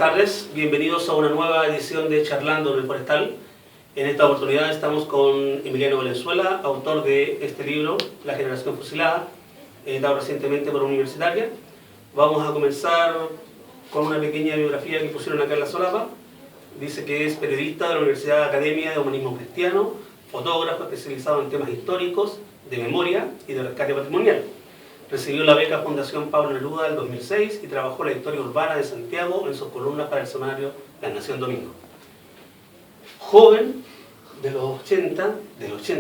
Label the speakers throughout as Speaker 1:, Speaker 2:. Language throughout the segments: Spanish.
Speaker 1: tardes, bienvenidos a una nueva edición de Charlando en el Forestal. En esta oportunidad estamos con Emiliano Valenzuela, autor de este libro, La generación fusilada, editado recientemente por Universitaria. Vamos a comenzar con una pequeña biografía que pusieron acá en la solapa. Dice que es periodista de la Universidad Academia de Humanismo Cristiano, fotógrafo especializado en temas históricos, de memoria y de rescate patrimonial. Recibió la beca Fundación Pablo Neruda del 2006 y trabajó la historia urbana de Santiago en sus columnas para el semanario La Nación Domingo. Joven de los 80,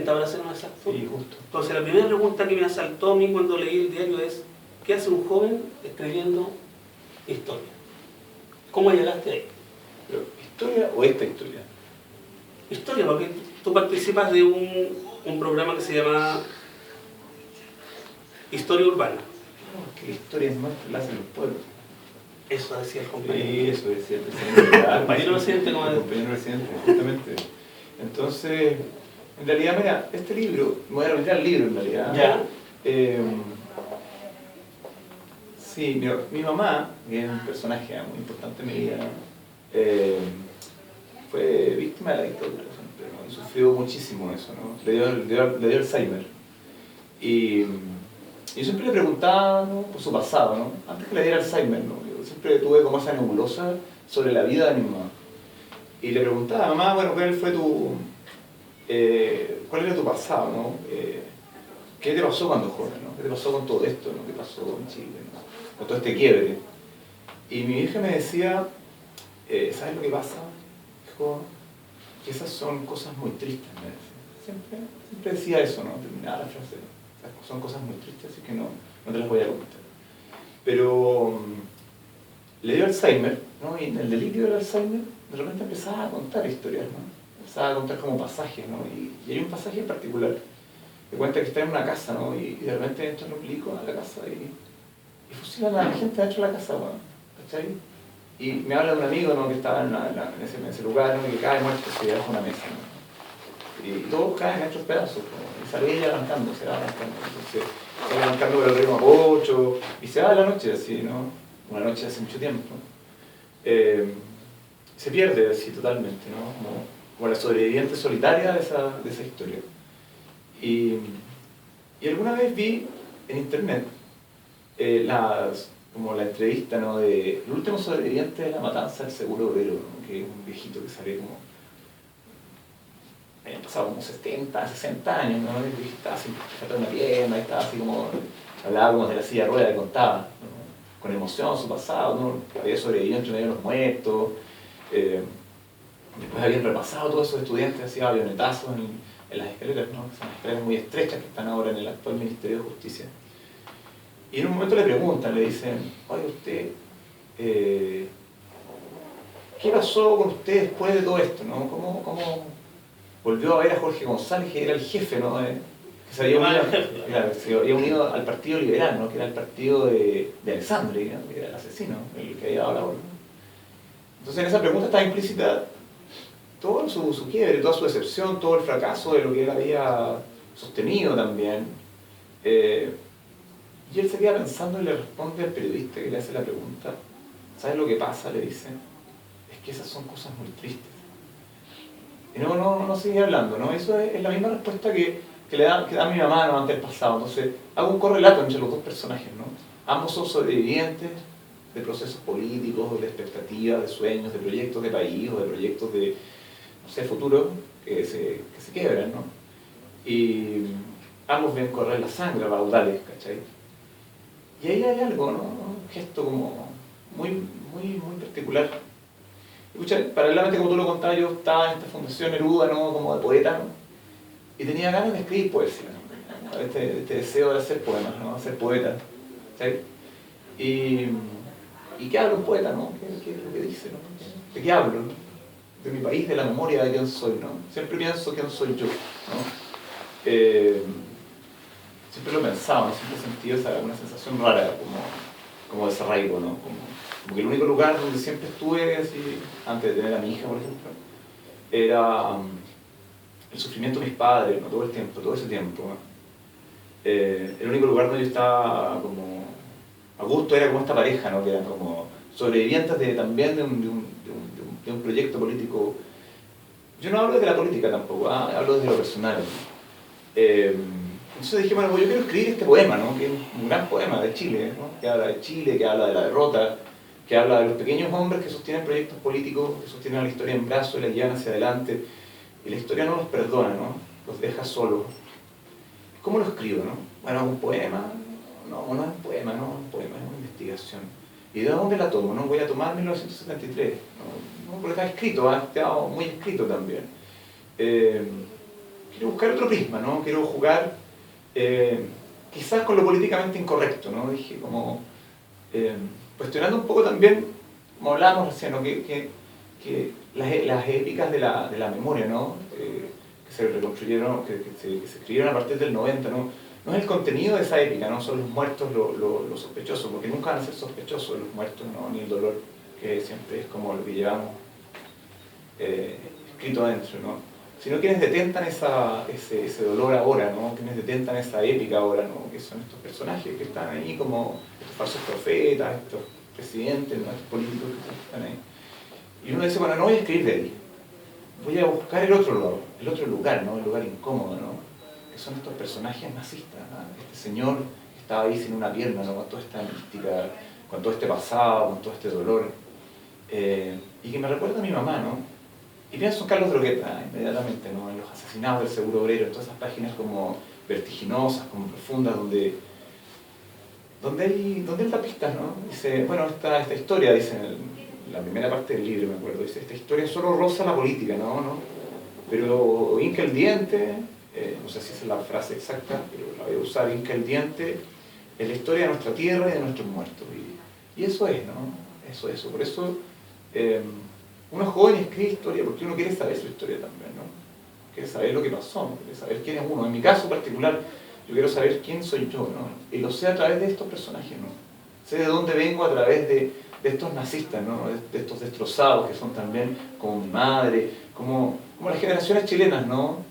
Speaker 1: para ser más exacto.
Speaker 2: Sí, justo.
Speaker 1: Entonces la primera pregunta que me asaltó a mí cuando leí el diario es: ¿qué hace un joven escribiendo historia? ¿Cómo llegaste ahí?
Speaker 2: ¿Pero historia o esta historia?
Speaker 1: Historia, porque tú participas de un programa que se llama Historia Urbana.
Speaker 2: No, que la historia es más que la hacen los pueblos.
Speaker 1: Eso decía el compañero.
Speaker 2: Sí, eso decía el presidente.
Speaker 1: El compañero presidente, como
Speaker 2: el compañero presidente, justamente. Entonces, en realidad, mira, este libro, me voy a remitir al libro en realidad.
Speaker 1: Ya.
Speaker 2: Sí, mi mamá, que es un personaje muy importante en mi vida, ¿no? Fue víctima de la dictadura siempre, ¿no? Y sufrió muchísimo eso, ¿no? Le dio Alzheimer. Y yo siempre le preguntaba, ¿no?, por su pasado, ¿no? Antes que le diera Alzheimer, ¿no? Yo siempre tuve como esa nebulosa sobre la vida de mi mamá. Y le preguntaba, mamá, bueno, ¿cuál era tu pasado, ¿no? ¿Qué te pasó cuando joven, ¿no? ¿Qué te pasó con todo esto, ¿no? ¿Qué pasó en Chile, ¿no? Con todo este quiebre? Y mi hija me decía, ¿sabes lo que pasa, hijo? Que esas son cosas muy tristes, me decía. Siempre decía eso, ¿no? Terminaba la frase. Son cosas muy tristes, así que no te las voy a comentar. Pero le dio Alzheimer, ¿no? Y en el delirio del Alzheimer, de repente empezaba a contar historias, ¿no? Empezaba a contar como pasajes, ¿no? Y hay un pasaje en particular que cuenta que está en una casa, ¿no? Y de repente entran los milicos a la casa y fusilan a la gente dentro de la casa, ¿no? ¿Cachai? Y me habla de un amigo, ¿no?, que estaba en ese lugar, ¿no?, y que cae muerto y se debajo de una mesa, ¿no? Y todos caen en otros pedazos, ¿no? Y sale ella arrancando, se va arrancando. Entonces, se va arrancando por el río Mapocho, y se va a la noche así, ¿no? Una noche hace mucho tiempo. Se pierde así totalmente, ¿no? Como la sobreviviente solitaria de esa historia. Y alguna vez vi en internet como la entrevista, ¿no?, de el último sobreviviente de la matanza del Seguro Obrero, ¿no?, que es un viejito que sale como... habían pasado como 70, 60 años, ¿no? Y estaba así, faltando una pierna, y estaba así como... hablaba como de la silla de ruedas y contaba, ¿no?, con emoción su pasado, ¿no? Había sobrevivido entre medio de los muertos. Después habían repasado todos esos estudiantes, hacía avionetazos en las escaleras, ¿no? Son escaleras muy estrechas que están ahora en el actual Ministerio de Justicia. Y en un momento le preguntan, le dicen, oye, usted, ¿qué pasó con usted después de todo esto, ¿no? ¿Cómo volvió a ver a Jorge González, que era el jefe, ¿no?, que se había unido al Partido Liberal, ¿no?, que era el partido de Alessandri, ¿no?, que era el asesino, el que había dado la orden? Entonces en esa pregunta estaba implícita todo su quiebre, toda su decepción, todo el fracaso de lo que él había sostenido también. Y él se queda pensando y le responde al periodista que le hace la pregunta, ¿sabes lo que pasa?, le dice, es que esas son cosas muy tristes. Y no sigue hablando, ¿no? Eso es la misma respuesta que da mi mamá, ¿no?, ante el pasado. Entonces hago un correlato entre los dos personajes, ¿no? Ambos son sobrevivientes de procesos políticos, de expectativas, de sueños, de proyectos de país o de proyectos de, no sé, futuro que se quiebran, ¿no? Y ambos ven correr la sangre a raudales, ¿cachai? Y ahí hay algo, ¿no? Un gesto como muy particular. Escucha, paralelamente, como tú lo contabas, yo estaba en esta Fundación Neruda, ¿no?, como de poeta, ¿no?, y tenía ganas de escribir poesía, ¿no?, este deseo de hacer poemas, ¿no?, ser poeta, ¿sí? ¿Y qué habla un poeta, no? ¿Qué es lo que dice, no? ¿De qué hablo, no? De mi país, de la memoria de quién soy, ¿no? Siempre pienso quién soy yo, ¿no? Siempre lo he pensado, ¿no? Siempre he sentido una sensación rara, como desarraigo, ¿no? Como que el único lugar donde siempre estuve, así, antes de tener a mi hija, por ejemplo, era el sufrimiento de mis padres, ¿no?, todo ese tiempo, ¿no? El único lugar donde yo estaba como a gusto era como esta pareja, ¿no?, que eran como sobrevivientes también de un proyecto político. Yo no hablo de la política tampoco, hablo de lo personal. Entonces dije, bueno, pues yo quiero escribir este poema, ¿no? Que es un gran poema de Chile, ¿no? Que habla de Chile, que habla de la derrota, que habla de los pequeños hombres que sostienen proyectos políticos, que sostienen la historia en brazos y la llevan hacia adelante, y la historia no los perdona, ¿no? Los deja solos. ¿Cómo lo escribo, no? Bueno, un poema, no es un poema, no es un poema, es una investigación. ¿Y de dónde la tomo? No voy a tomar 1973, no, porque está escrito, ha estado muy escrito también. Quiero buscar otro prisma, ¿no? Quiero jugar quizás con lo políticamente incorrecto, ¿no? Dije como, cuestionando un poco también, como hablábamos recién, ¿no? que las épicas de la memoria, ¿no? Que se reconstruyeron, que se escribieron a partir del 90, no es el contenido de esa épica, no son los muertos lo sospechoso, porque nunca van a ser sospechosos los muertos, ¿no? Ni el dolor, que siempre es como lo que llevamos escrito adentro, ¿no? Sino quienes detentan ese dolor ahora, ¿no? Quienes detentan esa épica ahora, ¿no? Que son estos personajes que están ahí como estos falsos profetas, estos presidentes, ¿no? Estos políticos que están ahí. Y uno dice, bueno, no voy a escribir de ahí, voy a buscar el otro lado, el otro lugar, ¿no? El lugar incómodo, ¿no? Que son estos personajes nazistas, ¿no? Este señor que estaba ahí sin una pierna, ¿no? Con toda esta mística, con todo este pasado, con todo este dolor, y que me recuerda a mi mamá, ¿no? Y pienso en Carlos Drogueta inmediatamente, ¿no? En los asesinados del seguro obrero, en todas esas páginas como vertiginosas, como profundas, donde él da pistas, ¿no? Dice, bueno, esta historia, dice en la primera parte del libro, me acuerdo, dice, esta historia solo roza la política, ¿no? Pero hinca el diente, no sé si esa es la frase exacta, pero la voy a usar, hinca el diente, es la historia de nuestra tierra y de nuestros muertos. Y eso es, ¿no? Eso. Por eso uno es joven y escribe historia porque uno quiere saber su historia también, ¿no? Quiere saber lo que pasó, quiere saber quién es uno. En mi caso particular, yo quiero saber quién soy yo, ¿no? Y lo sé a través de estos personajes, ¿no? Sé de dónde vengo a través de estos nazistas, ¿no? De estos destrozados que son también como mi madre, como las generaciones chilenas, ¿no?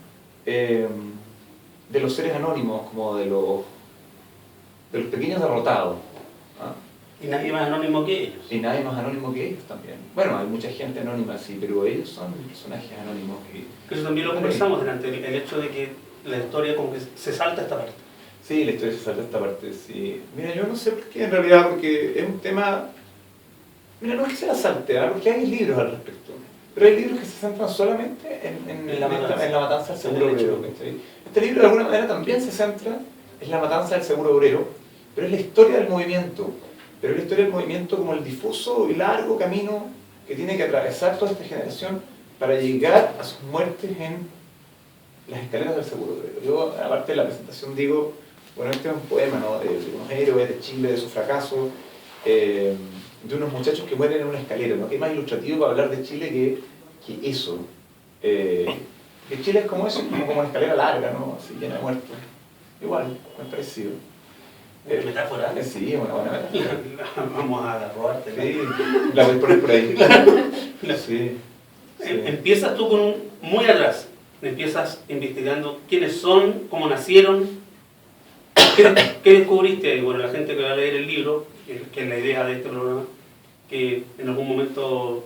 Speaker 2: De los seres anónimos, como de los pequeños derrotados. ¿Ah?
Speaker 1: Y nadie más anónimo que ellos.
Speaker 2: Y nadie más anónimo que ellos también. Bueno, hay mucha gente anónima, sí, pero ellos son personajes anónimos.
Speaker 1: Que eso también lo conversamos delante, el hecho de que la historia como que se salta esta parte.
Speaker 2: Sí, la historia se salta esta parte, sí. Mira, yo no sé por qué en realidad, porque es un tema... Mira, no es que se la salte, ¿eh? Porque hay libros al respecto. Pero hay libros que se centran solamente en la matanza del seguro obrero. Este libro de alguna manera también se centra en la matanza del seguro obrero, pero es la historia del movimiento. Pero es la historia del movimiento como el difuso y largo camino que tiene que atravesar toda esta generación para llegar a sus muertes en las escaleras del seguro obrero. Yo, aparte de la presentación, digo, bueno, este es un poema, ¿no? De unos héroes de Chile, de su fracaso, de unos muchachos que mueren en una escalera, ¿no? ¿Qué más ilustrativo para hablar de Chile que eso? Que Chile es como eso, como una escalera larga, ¿no? Así, llena de muertos. Igual, muy parecido.
Speaker 1: ¿Metáfora?
Speaker 2: Sí, una buena metáfora.
Speaker 1: Vamos a robarte.
Speaker 2: Sí, la voy a poner por ahí. Sí.
Speaker 1: Empiezas tú con muy atrás. Empiezas investigando quiénes son, cómo nacieron, qué descubriste. Bueno, la gente que va a leer el libro, que es la idea de este programa, que en algún momento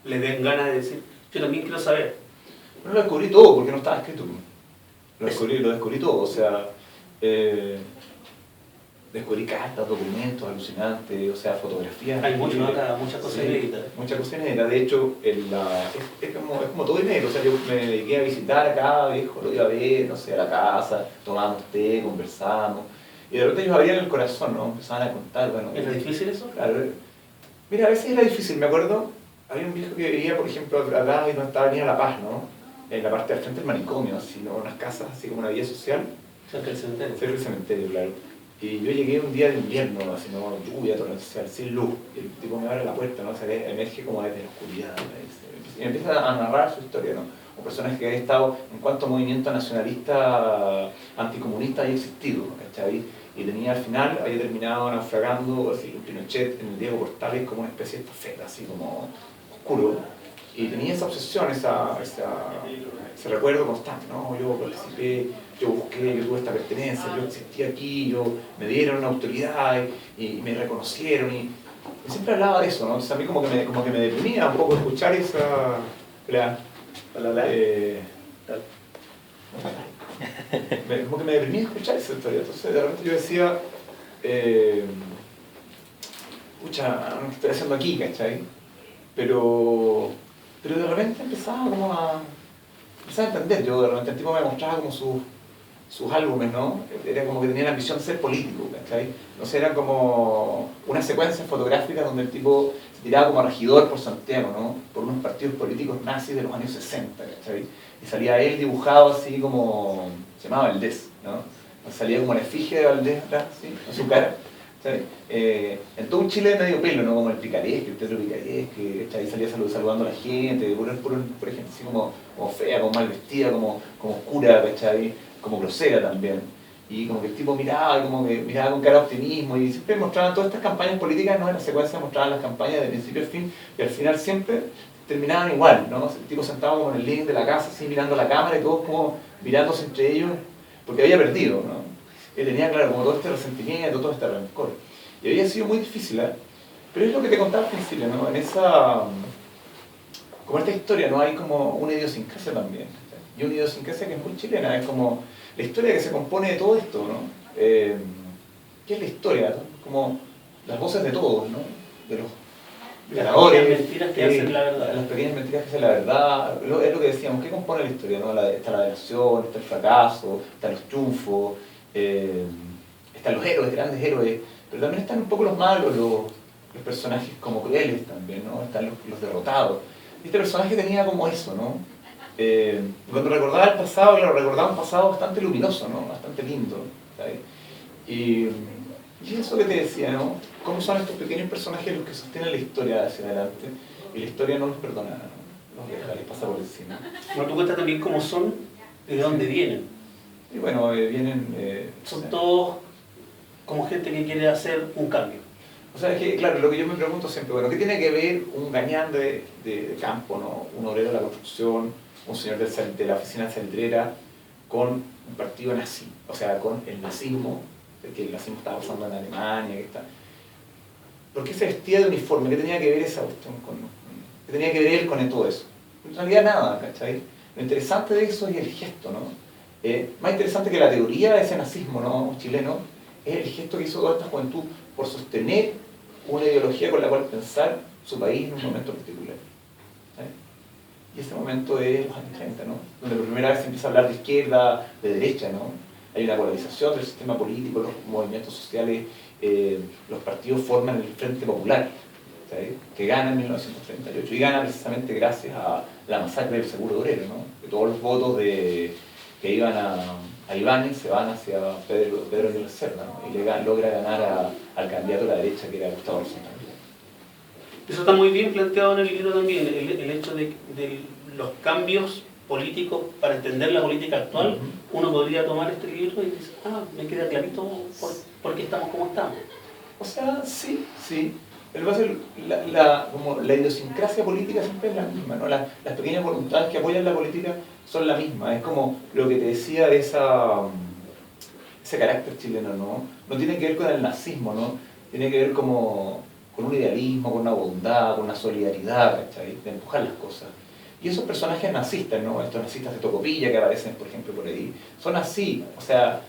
Speaker 1: les den ganas de decir, yo también quiero saber.
Speaker 2: Bueno, lo descubrí todo porque no estaba escrito. Lo descubrí todo, o sea, descubrí cartas, documentos alucinantes, o sea, fotografías.
Speaker 1: Hay muchas cosas inéditas.
Speaker 2: Muchas cosas inéditas. De hecho, es como todo inédito. O sea, yo me dediqué a visitar a cada viejo, lo iba a ver, no sé, a la casa, tomábamos té, conversábamos. Y de repente ellos abrían el corazón, ¿no? Empezaban a contar, bueno.
Speaker 1: ¿Es difícil eso?
Speaker 2: Claro. Mira, a veces era difícil, me acuerdo, había un viejo que vivía, por ejemplo, acá y no estaba Avenida La Paz, ¿no? En la parte del frente del manicomio, así, ¿no? Unas casas, así como una vía social.
Speaker 1: Cerca del cementerio.
Speaker 2: Cerca del cementerio, claro. Y yo llegué un día de invierno, así, ¿no? Lluvia torrencial, sin luz. Y el tipo me abre la puerta, ¿no? Se emerge como desde la oscuridad, ¿no? Y empieza a narrar su historia, ¿no? O personas que habían estado en cuanto movimiento nacionalista anticomunista había existido, ¿cachai? Y tenía al final, había terminado naufragando, así, en Pinochet, en el Diego Portales, como una especie de estafeta, así como oscuro. Y tenía esa obsesión, ese recuerdo constante, ¿no? Yo participé, yo busqué, yo tuve esta pertenencia, yo existí aquí, me dieron una autoridad y me reconocieron. Y siempre hablaba de eso, ¿no? Entonces a mí como que me deprimía un poco escuchar esa... como que me deprimía escuchar esa historia. Entonces de repente yo decía, pucha, ¿qué estoy haciendo aquí, cachai? Pero de repente empezaba a entender. Yo de repente el tipo me mostraba como sus álbumes, ¿no? Era como que tenía la ambición de ser político, ¿cachai? Entonces eran como una secuencia fotográfica donde el tipo se tiraba como regidor por Santiago, ¿no? Por unos partidos políticos nazis de los años 60, ¿cachai? Y salía él dibujado así como... se llamaba Valdés, ¿no? Salía como la efigie de Valdés atrás, ¿sí? En su cara. ¿Sabes? En todo un Chile de medio pelo, ¿no? Como el Picaresque, el Pedro Picaresque, ahí salía saludando a la gente, por ejemplo, así como fea, como mal vestida, como oscura, ¿cachai? Como grosera también. Y como que el tipo miraba, y como que miraba con cara de optimismo, y siempre mostraban todas estas campañas políticas, ¿no? En la secuencia mostraban las campañas de principio a fin, y al final siempre terminaban igual, ¿no? El tipo sentado como en el living de la casa, así mirando la cámara, y todos como mirándose entre ellos, porque había perdido, ¿no? Él tenía, claro, como todo este resentimiento, todo este rencor. Y había sido muy difícil, ¿eh? Pero es lo que te contaba al principio, ¿no? En esa... como esta historia, ¿no? Hay como una idiosincrasia también. Y una idiosincrasia que es muy chilena, es como la historia que se compone de todo esto, ¿no? ¿Qué es la historia? ¿No? Como las voces de todos, ¿no? De los ganadores.
Speaker 1: Las mentiras que hacen la verdad.
Speaker 2: Las pequeñas mentiras que hacen la verdad. Es lo que decíamos, ¿qué compone la historia? ¿No? Está la delación, está el fracaso, están los triunfos, están los héroes, grandes héroes, pero también están un poco los malos, los personajes como crueles también, ¿no? Están los derrotados. Y este personaje tenía como eso, ¿no? Cuando recordaba el pasado, claro, recordaba un pasado bastante luminoso, ¿no? Bastante lindo, ¿sabes? Y eso que te decía, ¿no? Cómo son estos pequeños personajes los que sostienen la historia hacia adelante, y la historia no los perdona, ¿no? Los deja, les pasa por encima.
Speaker 1: Bueno, tú cuentas también cómo son y de dónde vienen.
Speaker 2: Y bueno, vienen...
Speaker 1: son todos como gente que quiere hacer un cambio.
Speaker 2: O sea, es que, claro, lo que yo me pregunto siempre, bueno, ¿qué tiene que ver un gañán de campo, ¿no? Un obrero de la construcción, un señor de la oficina salitrera, con un partido nazi? O sea, con el nazismo, que el nazismo estaba pasando en Alemania, que está... ¿Por qué se vestía de uniforme? ¿Qué tenía que ver esa cuestión qué tenía que ver él con todo eso? En realidad nada, ¿cachai? Lo interesante de eso es el gesto, ¿no? Más interesante que la teoría de ese nazismo, ¿no? Chileno, es el gesto que hizo toda esta juventud por sostener una ideología con la cual pensar su país en un momento particular. ¿Sabes? Y ese momento es los años 30, ¿no? Donde por primera vez se empieza a hablar de izquierda, de derecha, ¿no? Hay una polarización del sistema político, los movimientos sociales, los partidos forman el Frente Popular, ¿sabes? Que gana en 1938, y gana precisamente gracias a la masacre del Seguro Obrero, ¿no? Que todos los votos que iban a Ibáñez se van hacia Pedro Aguirre Cerda, ¿no? Y logra ganar al candidato de la derecha, que era Gustavo Rosenthal.
Speaker 1: Eso está muy bien planteado en el libro también, el hecho de los cambios políticos para entender la política actual. Uno podría tomar este libro y decir, me queda clarito por qué estamos como estamos.
Speaker 2: O sea, sí. Pero como la idiosincrasia política siempre es la misma, ¿no? Las pequeñas voluntades que apoyan la política son la misma. Es como lo que te decía de ese carácter chileno, ¿no? No tiene que ver con el nazismo, ¿no? Tiene que ver como con un idealismo, con una bondad, con una solidaridad, ¿cachai? De empujar las cosas. Y esos personajes nazistas, ¿no? Estos nazistas de Tocopilla que aparecen, por ejemplo, por ahí, son así. O sea,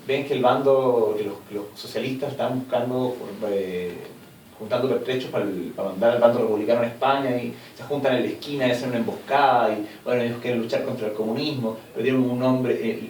Speaker 2: ven que el bando, que los socialistas están buscando, juntando pertrechos para mandar al bando republicano en España, y se juntan en la esquina y hacen una emboscada, y bueno, ellos quieren luchar contra el comunismo, pero tienen un nombre,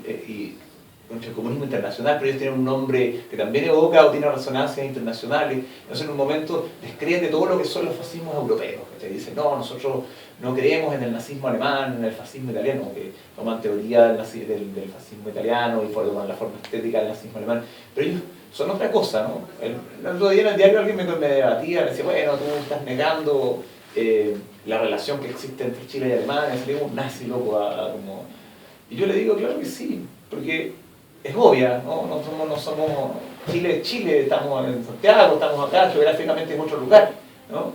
Speaker 2: contra el comunismo internacional, pero ellos tienen un nombre que también evoca o tiene resonancias internacionales. Entonces en un momento descreen de todo lo que son los fascismos europeos, que dicen, no, nosotros no creemos en el nazismo alemán, en el fascismo italiano, que toman teoría del fascismo italiano y toman la forma estética del nazismo alemán, pero ellos son otra cosa, ¿no? El otro día en el diario alguien me debatía, me decía, bueno, tú estás negando la relación que existe entre Chile y Alemania, sería un nazi loco como... Y yo le digo, claro que sí, porque es obvia, ¿no? No somos Chile, estamos en Santiago, estamos acá, geográficamente en otro lugar, ¿no?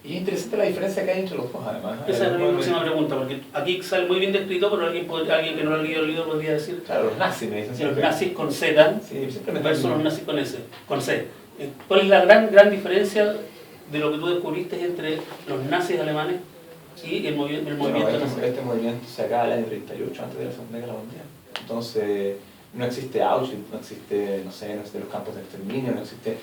Speaker 2: Y es interesante la diferencia que hay entre los dos, además.
Speaker 1: Esa es mi próxima pregunta, porque aquí sale muy bien descrito, pero alguien que no lo ha leído el libro podría decir...
Speaker 2: Claro, los nazis me dicen siempre.
Speaker 1: Los nazis con Z
Speaker 2: sí,
Speaker 1: versus los nazis con S, con C. ¿Cuál es la gran diferencia de lo que tú descubriste entre los nazis alemanes y el movimiento nazi?
Speaker 2: Este movimiento se acaba el año 38, antes de la Segunda Guerra Mundial. Entonces, no existe Auschwitz, no existe los campos de exterminio, no existe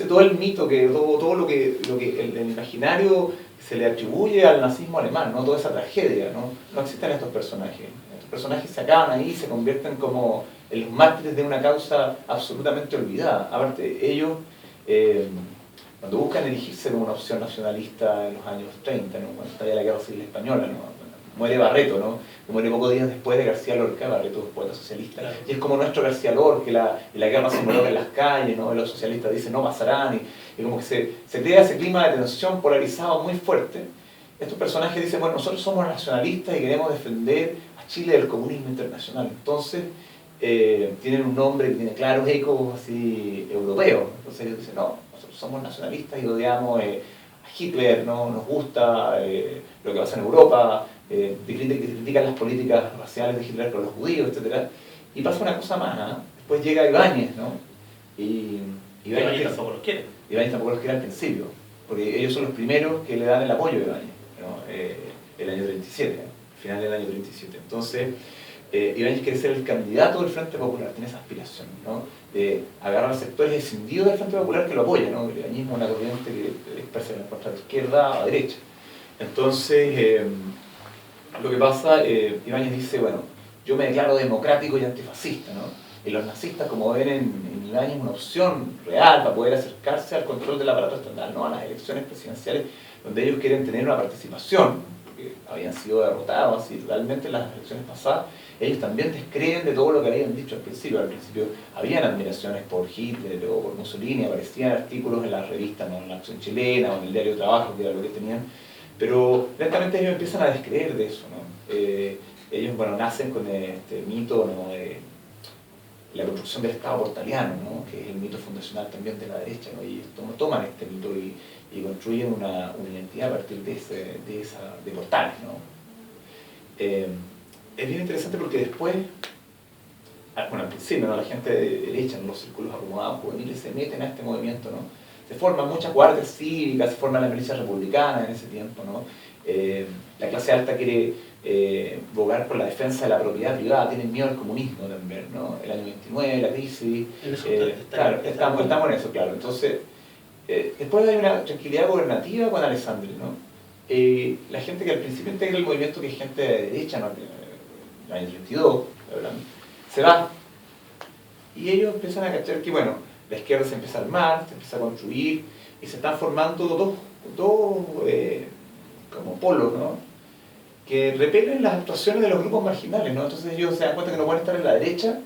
Speaker 2: todo el mito, todo lo que el imaginario se le atribuye al nazismo alemán, ¿no? Toda esa tragedia, no existen estos personajes. Estos personajes se acaban ahí y se convierten como en los mártires de una causa absolutamente olvidada. Aparte, ellos, cuando buscan erigirse como una opción nacionalista en los años 30, ¿no? Cuando estalla la Guerra Civil Española, ¿no? Muere Barreto, ¿no? Muere pocos días después de García Lorca, Barreto, poeta socialista. Claro. Y es como nuestro García Lorca, la guerra se mueve en las calles, ¿no? Los socialistas dicen no pasarán, y como que se crea ese clima de tensión polarizado muy fuerte. Estos personajes dicen, bueno, nosotros somos nacionalistas y queremos defender a Chile del comunismo internacional. Entonces, tienen un nombre que tiene claros ecos así europeos. Entonces ellos dicen, no, nosotros somos nacionalistas y odiamos a Hitler, ¿no? Nos gusta lo que pasa en Europa, critican las políticas raciales de Hitler con los judíos, etc. Y pasa una cosa más, ¿no? Después llega Ibáñez, ¿no? Y
Speaker 1: Ibáñez tampoco los quiere.
Speaker 2: Ibáñez tampoco los quiere al principio, porque ellos son los primeros que le dan el apoyo a Ibáñez, ¿no? El año 37, final del año 37. Entonces, Ibáñez quiere ser el candidato del Frente Popular, tiene esa aspiración, ¿no? De agarrar sectores escindidos del Frente Popular que lo apoyan, ¿no? El ibañismo es una corriente que expresa en la de izquierda a derecha. Entonces, lo que pasa, Ibáñez dice, bueno, yo me declaro democrático y antifascista, ¿no? Y los nazistas, como ven en Ibáñez, una opción real para poder acercarse al control del aparato estatal, ¿no? A las elecciones presidenciales, donde ellos quieren tener una participación, porque habían sido derrotados así totalmente en las elecciones pasadas. Ellos también descreen de todo lo que habían dicho al principio. Al principio habían admiraciones por Hitler o por Mussolini, aparecían artículos en las revistas, ¿no? En la Acción Chilena o en el Diario Trabajo, que era lo que tenían. Pero lentamente ellos empiezan a descreer de eso, ¿no? Ellos, bueno, nacen con este mito, ¿no? De la construcción del Estado portaliano, ¿no? Que es el mito fundacional también de la derecha, ¿no? Y toman este mito y construyen una identidad a partir de portales, ¿no? Es bien interesante porque después, bueno, al principio, ¿no? La gente de derecha, en los círculos acomodados juveniles, se meten a este movimiento, ¿no? Se forman muchas guardias cívicas, se forman las milicias republicanas en ese tiempo, ¿no? La clase alta quiere bogar por la defensa de la propiedad privada, tienen miedo al comunismo también, ¿no? El año 29, la crisis, claro, estamos en eso, claro. Entonces, después hay una tranquilidad gobernativa con Alessandri, ¿no? La gente que al principio integra el movimiento, que es gente de derecha, ¿no? El año 32, se va. Y ellos empiezan a cachar que, bueno, la izquierda se empieza a armar, se empieza a construir, y se están formando dos como polos, ¿no? Que repelen las actuaciones de los grupos marginales, ¿no? Entonces ellos se dan cuenta que no pueden estar en la derecha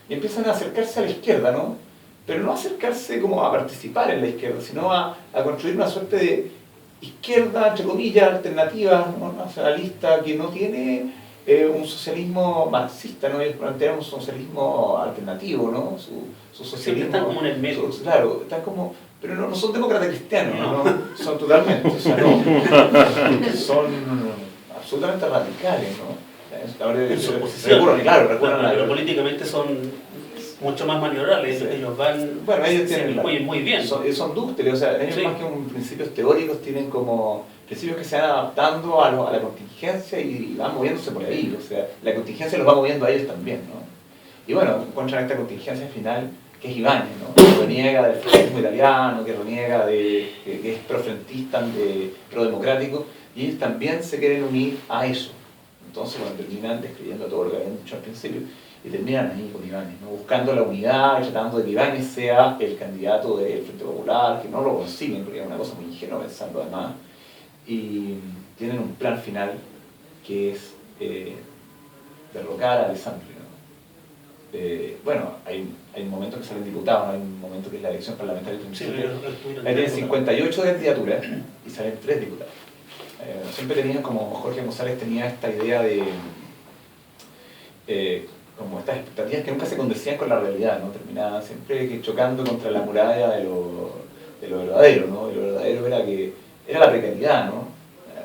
Speaker 2: y empiezan a acercarse a la izquierda, ¿no? Pero no acercarse como a participar en la izquierda, sino a construir una suerte de izquierda, entre comillas, alternativa, ¿no? Nacionalista, que no tiene un socialismo marxista, ¿no? Ellos plantean un socialismo alternativo, ¿no? Su socialismo...
Speaker 1: Están como en el medio.
Speaker 2: Claro, están como... Pero no son demócratas cristianos, ¿no? Son totalmente, o sea, no. Son absolutamente radicales, ¿no? Ahora,
Speaker 1: en su posición.
Speaker 2: Pero
Speaker 1: políticamente son mucho más maniobrables, sí. Ellos van,
Speaker 2: bueno, ellos tienen,
Speaker 1: muy bien.
Speaker 2: Son dúctiles, o sea, ellos sí. Más que principios teóricos tienen como principios que se van adaptando a la contingencia y van moviéndose por ahí, o sea, la contingencia los va moviendo a ellos también, ¿no? Y bueno, encuentran esta contingencia final que es Ibáñez, ¿no? Que reniega del fascismo italiano, que reniega que es profrentista, prodemocrático, y ellos también se quieren unir a eso. Entonces, bueno, terminan describiendo todo lo que habían dicho al principio, y terminan ahí con Ibáñez, ¿no? Buscando la unidad y tratando de que Ibáñez sea el candidato del Frente Popular, que no lo consiguen, porque es una cosa muy ingenua pensando además, y tienen un plan final que es derrocar a Alessandri, ¿no? Bueno, hay un momento que salen diputados, ¿no? Hay un momento que es la elección parlamentaria, sí, ahí tienen 58 candidaturas y salen 3 diputados. Siempre tenían, como Jorge González tenía esta idea de como estas expectativas que nunca se condecían con la realidad, ¿no? Terminaban siempre chocando contra la muralla de lo verdadero, ¿no? Y lo verdadero era la precariedad, ¿no?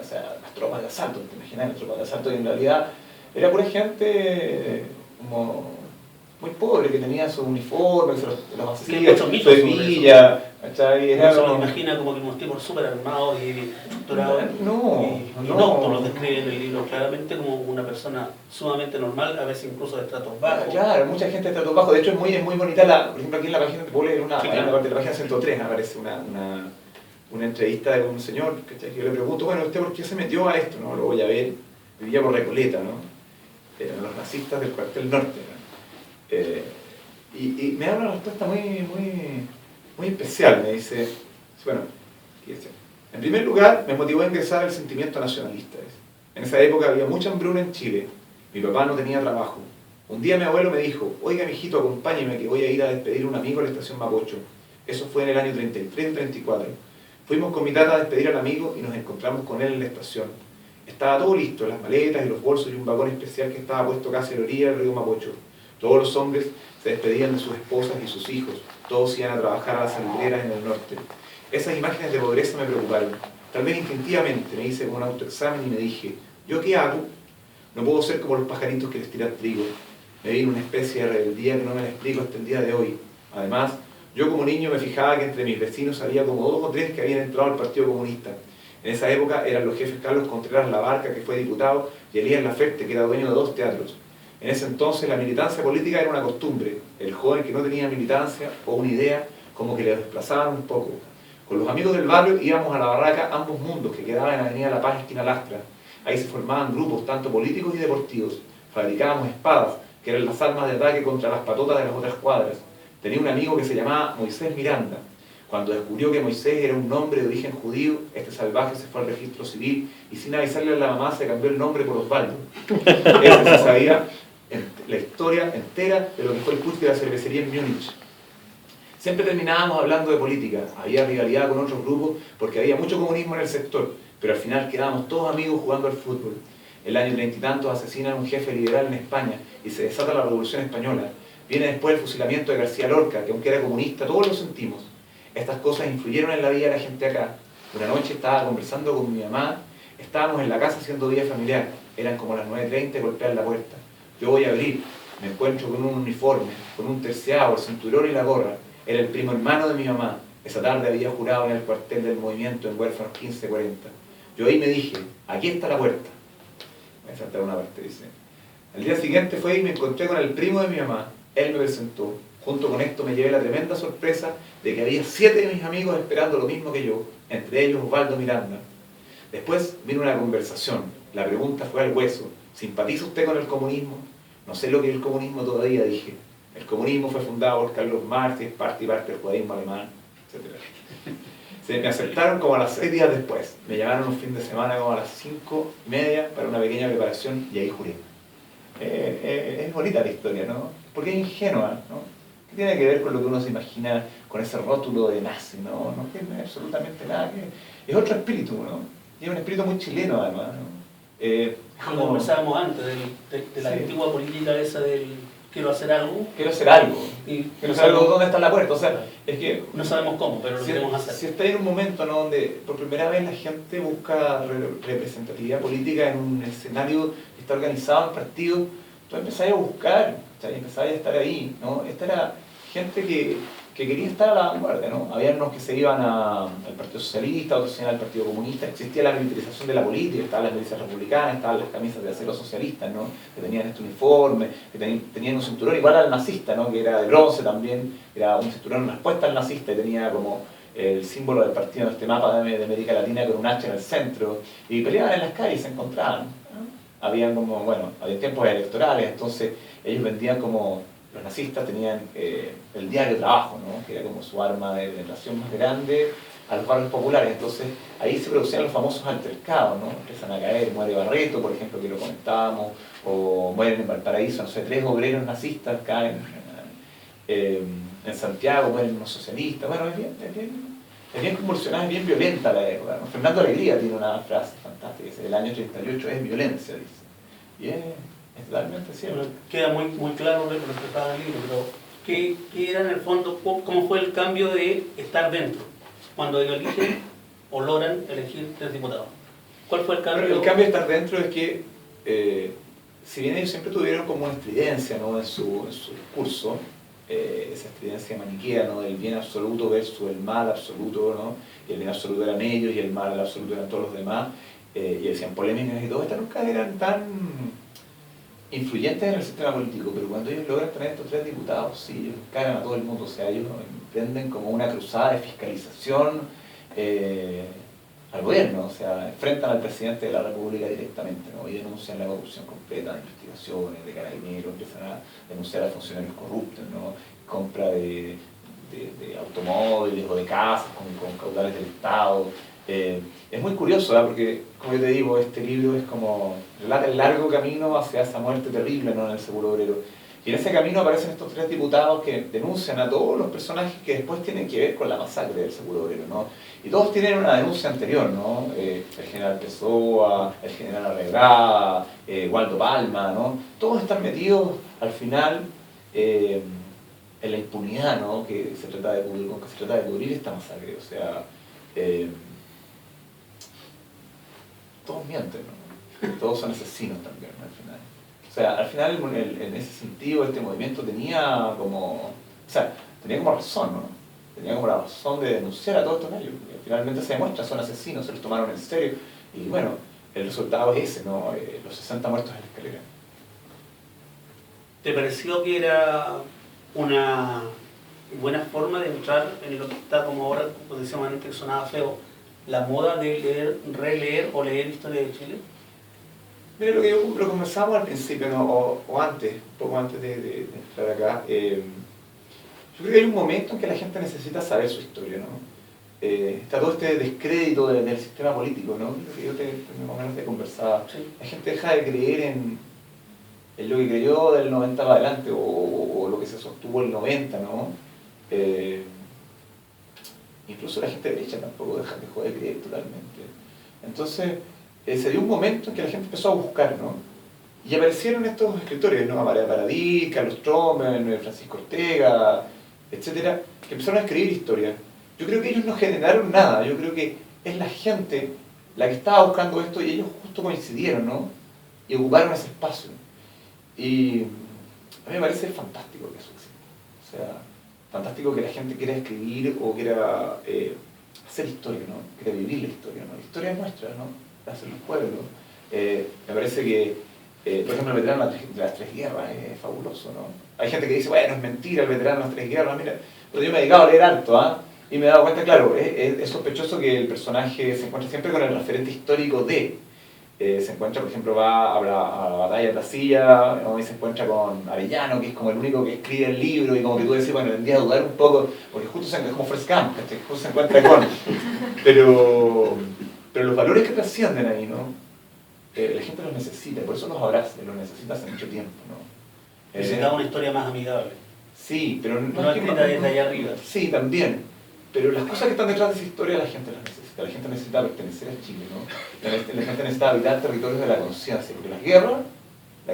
Speaker 2: O sea, las tropas de asalto, te imaginas, las tropas de asalto, y en realidad era pura gente como muy pobre, que tenía su uniforme, que se los hacía, su hebilla, ¿cachai?
Speaker 1: Uno se lo imagina como que unos tipos súper armados y estructurados. Y no, los describe en el libro claramente como una persona sumamente normal, a veces incluso de estratos bajos.
Speaker 2: Claro, mucha gente de estratos bajos. De hecho, es muy bonita, por ejemplo, aquí en la página, te puedo leer una parte de la página 103, aparece una entrevista de un señor, ¿cachai? Que yo le pregunto, bueno, ¿usted por qué se metió a esto? ¿No? Lo voy a ver, vivía por Recoleta, ¿no? Eran los racistas del cuartel norte, ¿no? Y me da una respuesta muy especial. Me dice, bueno, en primer lugar me motivó a ingresar el sentimiento nacionalista. En esa época había mucha hambruna en Chile, mi papá no tenía trabajo. Un día mi abuelo me dijo, oiga mijito, acompáñeme que voy a ir a despedir a un amigo a la estación Mapocho. Eso fue en el año 33 o 34. Fuimos con mi tata a despedir al amigo y nos encontramos con él en la estación. Estaba todo listo, las maletas y los bolsos y un vagón especial que estaba puesto casi a la orilla del río Mapocho. Todos los hombres se despedían de sus esposas y sus hijos. Todos iban a trabajar a las salitreras en el norte. Esas imágenes de pobreza me preocuparon. Tal vez instintivamente me hice como un autoexamen y me dije, ¿yo qué hago? No puedo ser como los pajaritos que les tiran trigo. Me vino una especie de rebeldía que no me la explico hasta el día de hoy. Además, yo como niño me fijaba que entre mis vecinos había como 2 o 3 que habían entrado al Partido Comunista. En esa época eran los jefes Carlos Contreras Labarca, que fue diputado, y Elías Laferte, que era dueño de 2 teatros. En ese entonces la militancia política era una costumbre. El joven que no tenía militancia o una idea, como que le desplazaban un poco. Con los amigos del barrio íbamos a la barraca Ambos Mundos, que quedaba en Avenida La Paz, esquina Lastra. Ahí se formaban grupos, tanto políticos y deportivos. Fabricábamos espadas, que eran las armas de ataque contra las patotas de las otras cuadras. Tenía un amigo que se llamaba Moisés Miranda. Cuando descubrió que Moisés era un nombre de origen judío, este salvaje se fue al registro civil y sin avisarle a la mamá se cambió el nombre por Osvaldo. Ese se sabía la historia entera de lo que fue el putsch de la cervecería en Múnich. Siempre terminábamos hablando de política, había rivalidad con otros grupos porque había mucho comunismo en el sector, pero al final quedábamos todos amigos jugando al fútbol. El año 30 y tantos asesinan a un jefe liberal en España y se desata la Revolución Española. Viene después el fusilamiento de García Lorca, que aunque era comunista, todos lo sentimos. Estas cosas influyeron en la vida de la gente acá. Una noche estaba conversando con mi mamá, estábamos en la casa haciendo vida familiar, eran como las 9:30 y golpean la puerta. Yo voy a abrir, me encuentro con un uniforme, con un terciado, el cinturón y la gorra. Era el primo hermano de mi mamá. Esa tarde había jurado en el cuartel del movimiento en Huérfanos 1540. Yo ahí me dije, aquí está la puerta. Me salté una parte, dice. Al día siguiente fue y me encontré con el primo de mi mamá. Él me presentó. Junto con esto me llevé la tremenda sorpresa de que había 7 de mis amigos esperando lo mismo que yo, entre ellos Osvaldo Miranda. Después vino una conversación. La pregunta fue al hueso. ¿Simpatiza usted con el comunismo? No sé lo que es el comunismo todavía, dije. El comunismo fue fundado por Carlos Marx y es parte del judaísmo alemán, etc. Se me aceptaron como a las 6 días después. Me llamaron un fin de semana como a las 5:30 para una pequeña preparación y ahí juré. Es bonita la historia, ¿no? Porque es ingenua, ¿no? ¿Qué tiene que ver con lo que uno se imagina con ese rótulo de nazi? No tiene absolutamente nada que... Es otro espíritu, ¿no? Y es un espíritu muy chileno además, ¿no?
Speaker 1: Como conversábamos antes de la antigua política esa del quiero hacer algo.
Speaker 2: Quiero hacer algo.
Speaker 1: Y
Speaker 2: quiero saber dónde está la puerta. O sea, es que...
Speaker 1: No sabemos cómo, pero lo queremos hacer.
Speaker 2: Si está en un momento, ¿no?, donde por primera vez la gente busca representatividad política en un escenario que está organizado en partidos, tú empezás a buscar, empezás a estar ahí, ¿no? Esta era gente que quería estar a la vanguardia, ¿no? Había unos que se iban al Partido Socialista, otros se iban al Partido Comunista, existía la militarización de la política, estaban las milicias republicanas, estaban las camisas de acero socialistas, ¿no?, que tenían este uniforme, que tenían un cinturón igual al nazista, ¿no?, que era de bronce también, era un cinturón en respuesta al nazista y tenía como el símbolo del partido en este mapa de América Latina con un H en el centro, y peleaban en las calles, se encontraban, ¿no? Habían como, bueno, había tiempos electorales, entonces ellos vendían como... Los nazistas tenían el diario Trabajo, ¿no?, que era como su arma de penetración más grande a los barrios populares. Entonces ahí se producían los famosos altercados, ¿no? Empiezan a caer, muere Barreto, por ejemplo, que lo comentábamos, o mueren en Valparaíso, no sé, 3 obreros nazistas caen en Santiago, mueren unos socialistas. Bueno, es bien convulsionada, es bien violenta la época, ¿no? Fernando Alegría tiene una frase fantástica, dice, el año 38 es violencia, dice. Y es totalmente cierto.
Speaker 1: Bueno, queda muy claro de lo que estaba en el libro, pero ¿qué era en el fondo, cómo fue el cambio de estar dentro? Cuando ellos eligen o logran elegir 3 diputados. ¿Cuál fue el cambio?
Speaker 2: Bueno, el cambio de estar dentro es que, si bien ellos siempre tuvieron como una estridencia, ¿no?, en su discurso, esa estridencia maniquea, ¿no? Del bien absoluto versus el mal absoluto, ¿no? Y el bien absoluto eran ellos y el mal absoluto eran todos los demás, y decían polémicas y todo, estas nunca eran tan influyentes en el sistema político, pero cuando ellos logran tener estos 3 diputados, sí, ellos cagan a todo el mundo, o sea, ellos emprenden como una cruzada de fiscalización al gobierno, o sea, enfrentan al presidente de la República directamente, ¿no? Y denuncian la corrupción completa, de investigaciones, de carabineros, empiezan a denunciar a funcionarios corruptos, ¿no? Compra de automóviles o de casas con caudales del Estado. Es muy curioso, ¿eh? Porque, como yo te digo, este libro es como relata el largo camino hacia esa muerte terrible, ¿no? En el seguro obrero. Y en ese camino aparecen estos 3 diputados que denuncian a todos los personajes que después tienen que ver con la masacre del seguro obrero, ¿no? Y todos tienen una denuncia anterior, ¿no? El general Pessoa, el general Arreglada, Waldo Palma, ¿no? Todos están metidos al final en la impunidad, ¿no? Que se trata de cubrir, con que se trata de cubrir esta masacre. O sea, todos mienten, ¿no? Todos son asesinos también, ¿no? Al final. O sea, al final, en ese sentido, este movimiento tenía como razón, ¿no? Tenía como la razón de denunciar a todos estos gallos. Finalmente se demuestra, son asesinos, se los tomaron en serio. Y bueno, el resultado es ese, ¿no? Los 60 muertos en la escalera.
Speaker 1: ¿Te pareció que era una buena forma de entrar en lo que está como ahora, como decíamos antes, que sonaba feo, la moda de leer, releer o leer historia de Chile?
Speaker 2: Mira, lo conversamos al principio, ¿no? o antes, poco antes de entrar acá. Yo creo que hay un momento en que la gente necesita saber su historia, ¿no? Está todo este descrédito del sistema político, ¿no? Lo que yo más o menos te conversaba. Sí. La gente deja de creer en lo que creyó del 90 para adelante, o lo que se sostuvo el 90, ¿no? Incluso la gente derecha tampoco dejó de creer totalmente. Entonces, se dio un momento en que la gente empezó a buscar, ¿no? Y aparecieron estos escritores, ¿no? María Paradis, Carlos Tromen, Francisco Ortega, etcétera, que empezaron a escribir historias. Yo creo que ellos no generaron nada, yo creo que es la gente la que estaba buscando esto y ellos justo coincidieron, ¿no? Y ocuparon ese espacio. Y a mí me parece fantástico que eso exista. O sea, fantástico que la gente quiera escribir o quiera hacer historia, ¿no? Quiera vivir la historia, ¿no? La historia es nuestra, ¿no? La hacen los pueblos. Me parece que, por ejemplo, el veterano de las 3 guerras es fabuloso, ¿no? Hay gente que dice, bueno, es mentira el veterano de las 3 guerras, mira, pero yo me he dedicado a leer harto, ¿ah? Y me he dado cuenta, claro, es sospechoso que el personaje se encuentre siempre con el referente histórico de... se encuentra, por ejemplo, va a la batalla de Placilla, ¿no? Y se encuentra con Arellano, que es como el único que escribe el libro, y como que tú decís, bueno, tendría a dudar un poco, porque justo se encuentra como Forrest Gump, justo se encuentra con... Pero los valores que trascienden ahí, ¿no? La gente los necesita, por eso los abraza, los necesita hace mucho tiempo, ¿no?
Speaker 1: Necesita una historia más amigable.
Speaker 2: Sí, pero
Speaker 1: no escrita desde allá arriba.
Speaker 2: Sí, también. Pero las cosas que están detrás de esa historia la gente las necesita. La gente necesita pertenecer a Chile, ¿no? La gente necesita habitar territorios de la conciencia, porque la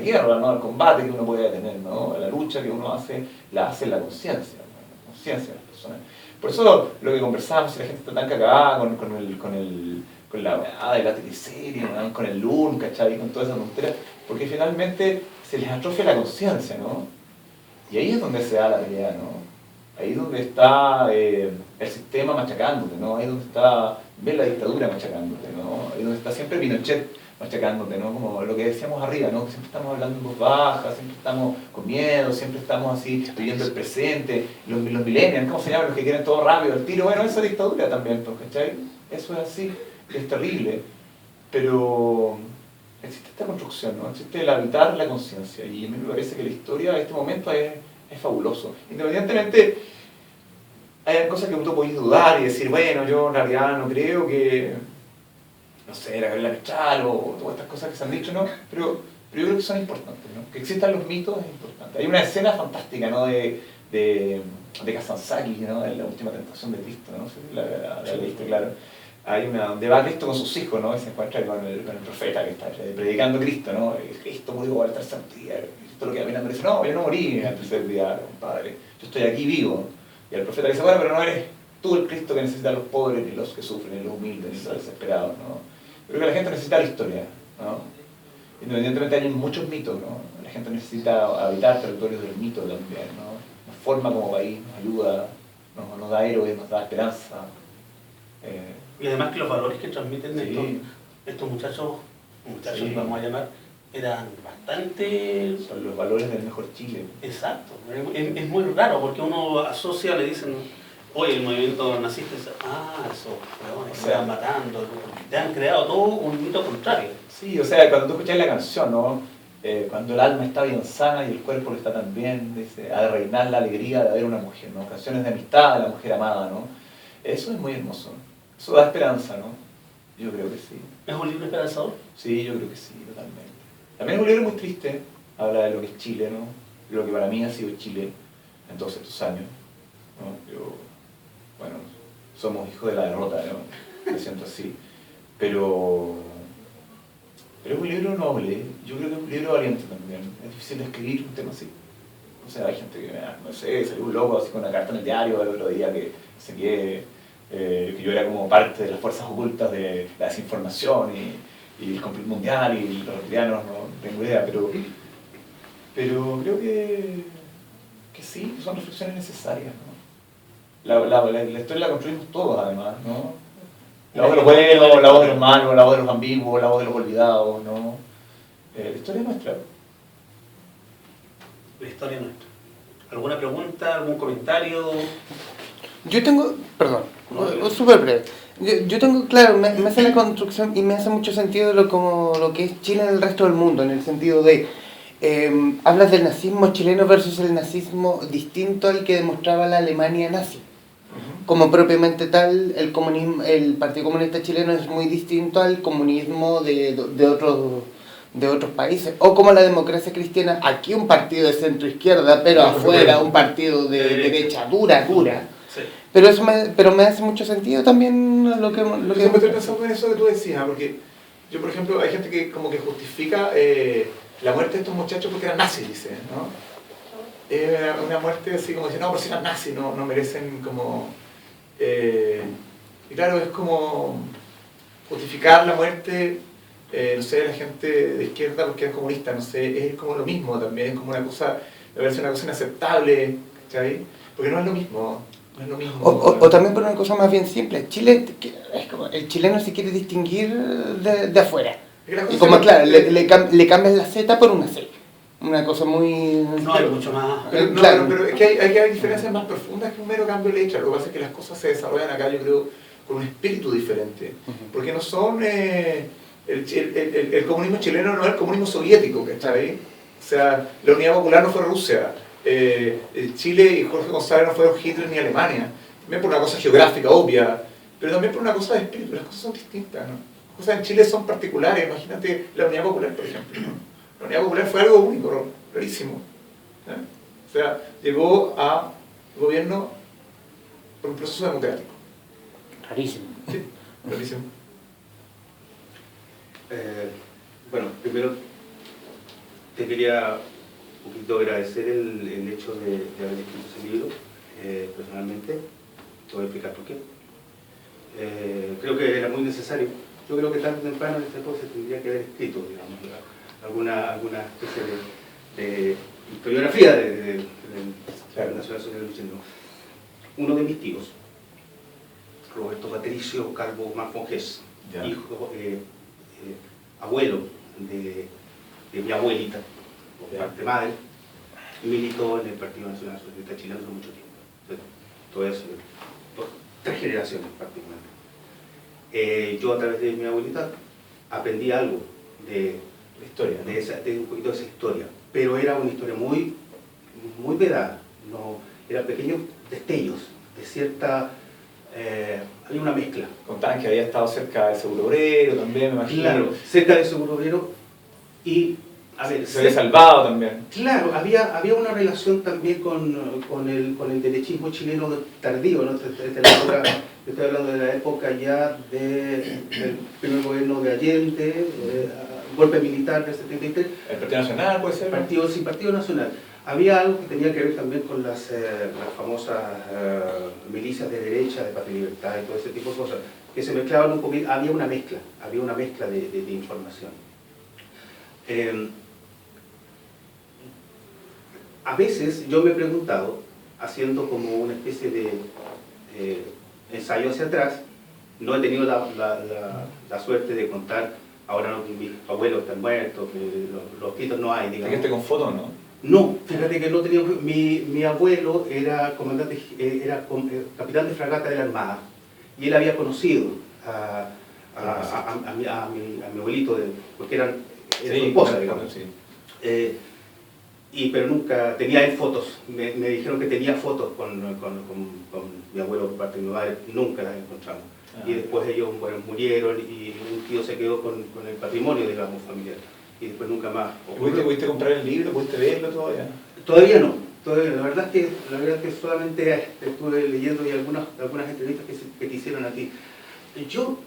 Speaker 2: guerra, ¿no? El combate que uno puede tener, ¿no? La lucha que uno hace, la hace en la conciencia, ¿no? La conciencia de las personas. Por eso lo que conversábamos, si la gente está tan cagada con la weá de la teleserie, ¿no? Con el LUN, ¿cachai? Con toda esa tontería, porque finalmente se les atrofia la conciencia, ¿no? Y ahí es donde se da la pelea, ¿no? Ahí es donde está el sistema machacándote, ¿no? Ahí es donde está, ves la dictadura machacándote, ¿no? Ahí es donde está siempre Pinochet machacándote, ¿no? Como lo que decíamos arriba, ¿no? Que siempre estamos hablando en voz baja, siempre estamos con miedo, siempre estamos así viviendo el presente. Los millennials, ¿cómo se llaman? Los que quieren todo rápido, el tiro. Bueno, esa dictadura también, ¿cachai? Eso es así, es terrible. Pero existe esta construcción, ¿no? Existe el habitar la conciencia. Y a mí me parece que la historia de este momento es fabuloso. Independientemente, hay cosas que tú podés dudar y decir, bueno, yo en realidad no creo que, no sé, la Gabriela Mistral o todas estas cosas que se han dicho, ¿no? Pero yo creo que son importantes, ¿no? Que existan los mitos es importante. Hay una escena fantástica, ¿no? De Kazantzakis, ¿no? De la última tentación de Cristo, ¿no? La leíste, claro. Hay donde va Cristo con sus hijos, ¿no? Y se encuentra con el profeta que está predicando a Cristo, ¿no? Y Cristo murió al tercer día. Cristo lo que mirando y dice, no, yo no morí al tercer día, compadre. Yo estoy aquí vivo. Y el profeta le dice, bueno, pero no eres tú el Cristo que necesita a los pobres, ni los que sufren, ni los humildes, ni los desesperados, ¿no? Yo creo que la gente necesita la historia, ¿no? Independientemente hay muchos mitos, ¿no? La gente necesita habitar territorios del mito también, ¿no? forma como país, nos ayuda, nos da héroes, nos da esperanza.
Speaker 1: Y además que los valores que transmiten
Speaker 2: Sí.
Speaker 1: estos muchachos
Speaker 2: Sí.
Speaker 1: vamos a llamar, eran bastante...
Speaker 2: Son los valores del mejor Chile.
Speaker 1: Exacto, es muy raro porque uno asocia, le dicen, oye, el movimiento nazista, eso huevones
Speaker 2: O
Speaker 1: se
Speaker 2: sea,
Speaker 1: están matando, te han creado todo un mito contrario.
Speaker 2: Sí, o sea, cuando tú escuchas la canción, ¿no? Cuando el alma está bien sana y el cuerpo lo está tan bien, dice, ha de reinar la alegría de ver una mujer, ¿no? Canciones de amistad de la mujer amada, ¿no? Eso es muy hermoso. Eso da esperanza, ¿no? Yo creo que sí.
Speaker 1: ¿Es un libro esperanzador?
Speaker 2: Sí, yo creo que sí, totalmente. También es un libro muy triste, habla de lo que es Chile, ¿no? Lo que para mí ha sido Chile en todos estos años, ¿no? Bueno, somos hijos de la derrota, ¿no? Me siento así. Pero es un libro noble, yo creo que es un libro valiente también. Es difícil de escribir un tema así. O sea, hay gente que, no sé, salió un loco así con una carta en el diario el otro día que yo era como parte de las fuerzas ocultas de la desinformación y el complot mundial y los reptilianos, no tengo idea, pero creo que sí, que son reflexiones necesarias, ¿no? La historia la construimos todos además, ¿no? La voz de los buenos, la voz de los malos, la voz de los ambiguos, la voz de los olvidados, ¿no? La historia es nuestra.
Speaker 1: La historia nuestra. ¿Alguna pregunta, algún comentario?
Speaker 3: Yo tengo, perdón, súper breve. Yo tengo, claro, me hace la construcción y me hace mucho sentido como lo que es Chile en el resto del mundo, en el sentido de, hablas del nazismo chileno versus el nazismo distinto al que demostraba la Alemania nazi. Como propiamente tal, el Partido Comunista Chileno es muy distinto al comunismo de otros países. O como la democracia cristiana, aquí un partido de centro-izquierda, pero afuera un partido de derecha dura.
Speaker 1: Sí.
Speaker 3: Pero me hace mucho sentido también lo que
Speaker 2: Yo siempre estoy pensando en eso que tú decías, porque yo, por ejemplo, hay gente que como que justifica la muerte de estos muchachos porque eran nazis, dice, ¿no? Una muerte así como dice, no, pero si eran nazis, no merecen como... y claro, es como justificar la muerte, no sé, de la gente de izquierda porque es comunista, no sé, es como lo mismo también, es como una cosa, me parece una cosa inaceptable, ¿cachai? Porque no es lo mismo. No es lo mismo.
Speaker 3: O también por una cosa más bien simple, Chile, es como, el chileno se quiere distinguir de afuera. Y como claro, le cambias la Z por una C. Una cosa muy...
Speaker 1: No hay mucho más.
Speaker 2: Pero es que hay diferencias más profundas que un mero cambio de letra. Lo que pasa es que las cosas se desarrollan acá, yo creo, con un espíritu diferente. Porque no son... el comunismo chileno no es el comunismo soviético, ¿cachai? O sea, la Unidad Popular no fue Rusia. Chile y Jorge González no fueron Hitler ni Alemania. También por una cosa geográfica obvia, pero también por una cosa de espíritu. Las cosas son distintas, ¿no? Las cosas en Chile son particulares. Imagínate la Unidad Popular, por ejemplo, ¿no? La Unidad Popular fue algo único, rarísimo. ¿Eh? O sea, llegó a gobierno por un proceso democrático.
Speaker 3: Rarísimo.
Speaker 2: Sí, rarísimo.
Speaker 4: Bueno, primero te quería un poquito agradecer el hecho de haber escrito ese libro, personalmente. Te voy a explicar por qué. Creo que era muy necesario. Yo creo que tarde o temprano en esta cosa se tendría que haber escrito, digamos, alguna especie de historiografía de la Nacional Social Chileno. Uno de mis tíos, Roberto Patricio Calvo Marfonjes, hijo, abuelo de mi abuelita, por parte madre, militó en el Partido Nacional Socialista Chileno por mucho tiempo. Todo eso, 3 generaciones prácticamente. Yo a través de mi abuelita aprendí algo de
Speaker 2: la historia, ¿no?
Speaker 4: de un poquito de esa historia, pero era una historia muy vedada, no, eran pequeños destellos de cierta... había una mezcla.
Speaker 2: Contaban que había estado cerca del Seguro Obrero también, me imagino.
Speaker 4: Claro, cerca del Seguro Obrero y... A ver,
Speaker 2: se había salvado también.
Speaker 4: Claro, había una relación también con el derechismo chileno tardío, ¿no? Estoy hablando de la época ya del primer gobierno de Allende, golpe militar del 73.
Speaker 2: ¿El Partido Nacional puede ser?
Speaker 4: Partido Nacional. Había algo que tenía que ver también con las famosas milicias de derecha, de Patria y Libertad y todo ese tipo de cosas, que se mezclaban un poquito, había una mezcla de información. A veces yo me he preguntado haciendo como una especie de ensayo hacia atrás. No he tenido la suerte de contar, ahora no, que mis abuelos están muertos, que los títulos no hay, digamos.
Speaker 2: ¿Te quedaste con fotos, no?
Speaker 4: No, fíjate que no tenía. Mi abuelo era comandante, capitán de fragata de la Armada, y él había conocido a mi abuelito, porque era su esposa, digamos.
Speaker 2: Sí.
Speaker 4: Pero nunca tenía él fotos. Me dijeron que tenía fotos con mi abuelo por parte de mi madre, nunca las encontramos. Y después ellos murieron y un tío se quedó con el patrimonio, digamos, familiar. Y después nunca más.
Speaker 2: ¿Pudiste comprar el libro? ¿Pudiste leerlo todavía?
Speaker 4: Todavía no. La verdad es que solamente estuve leyendo y algunas entrevistas que te hicieron a ti. Yo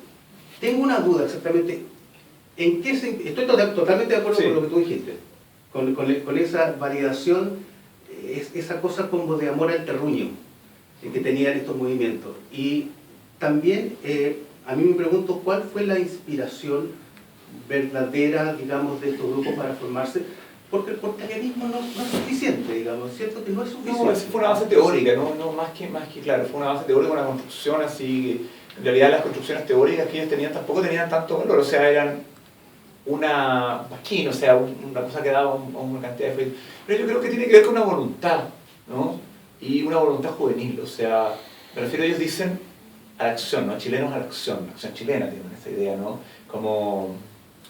Speaker 4: tengo una duda exactamente. Estoy totalmente de acuerdo con lo que tú dijiste. Con esa validación, esa cosa como de amor al terruño que tenían estos movimientos. Y también a mí me pregunto cuál fue la inspiración verdadera, digamos, de estos grupos para formarse, porque el portarianismo no es suficiente, digamos, ¿cierto? Que no es suficiente.
Speaker 2: No, fue una base teórica, no más que claro, fue una base teórica, una construcción así. En realidad las construcciones teóricas que ellos tenían tampoco tenían tanto valor, o sea, eran una maquina, o sea, una cosa que daba una cantidad de efectos. Pero yo creo que tiene que ver con una voluntad, ¿no? Y una voluntad juvenil, o sea, me refiero, ellos dicen a la acción, ¿no? Chilenos a la acción chilena tienen esa idea, ¿no? Como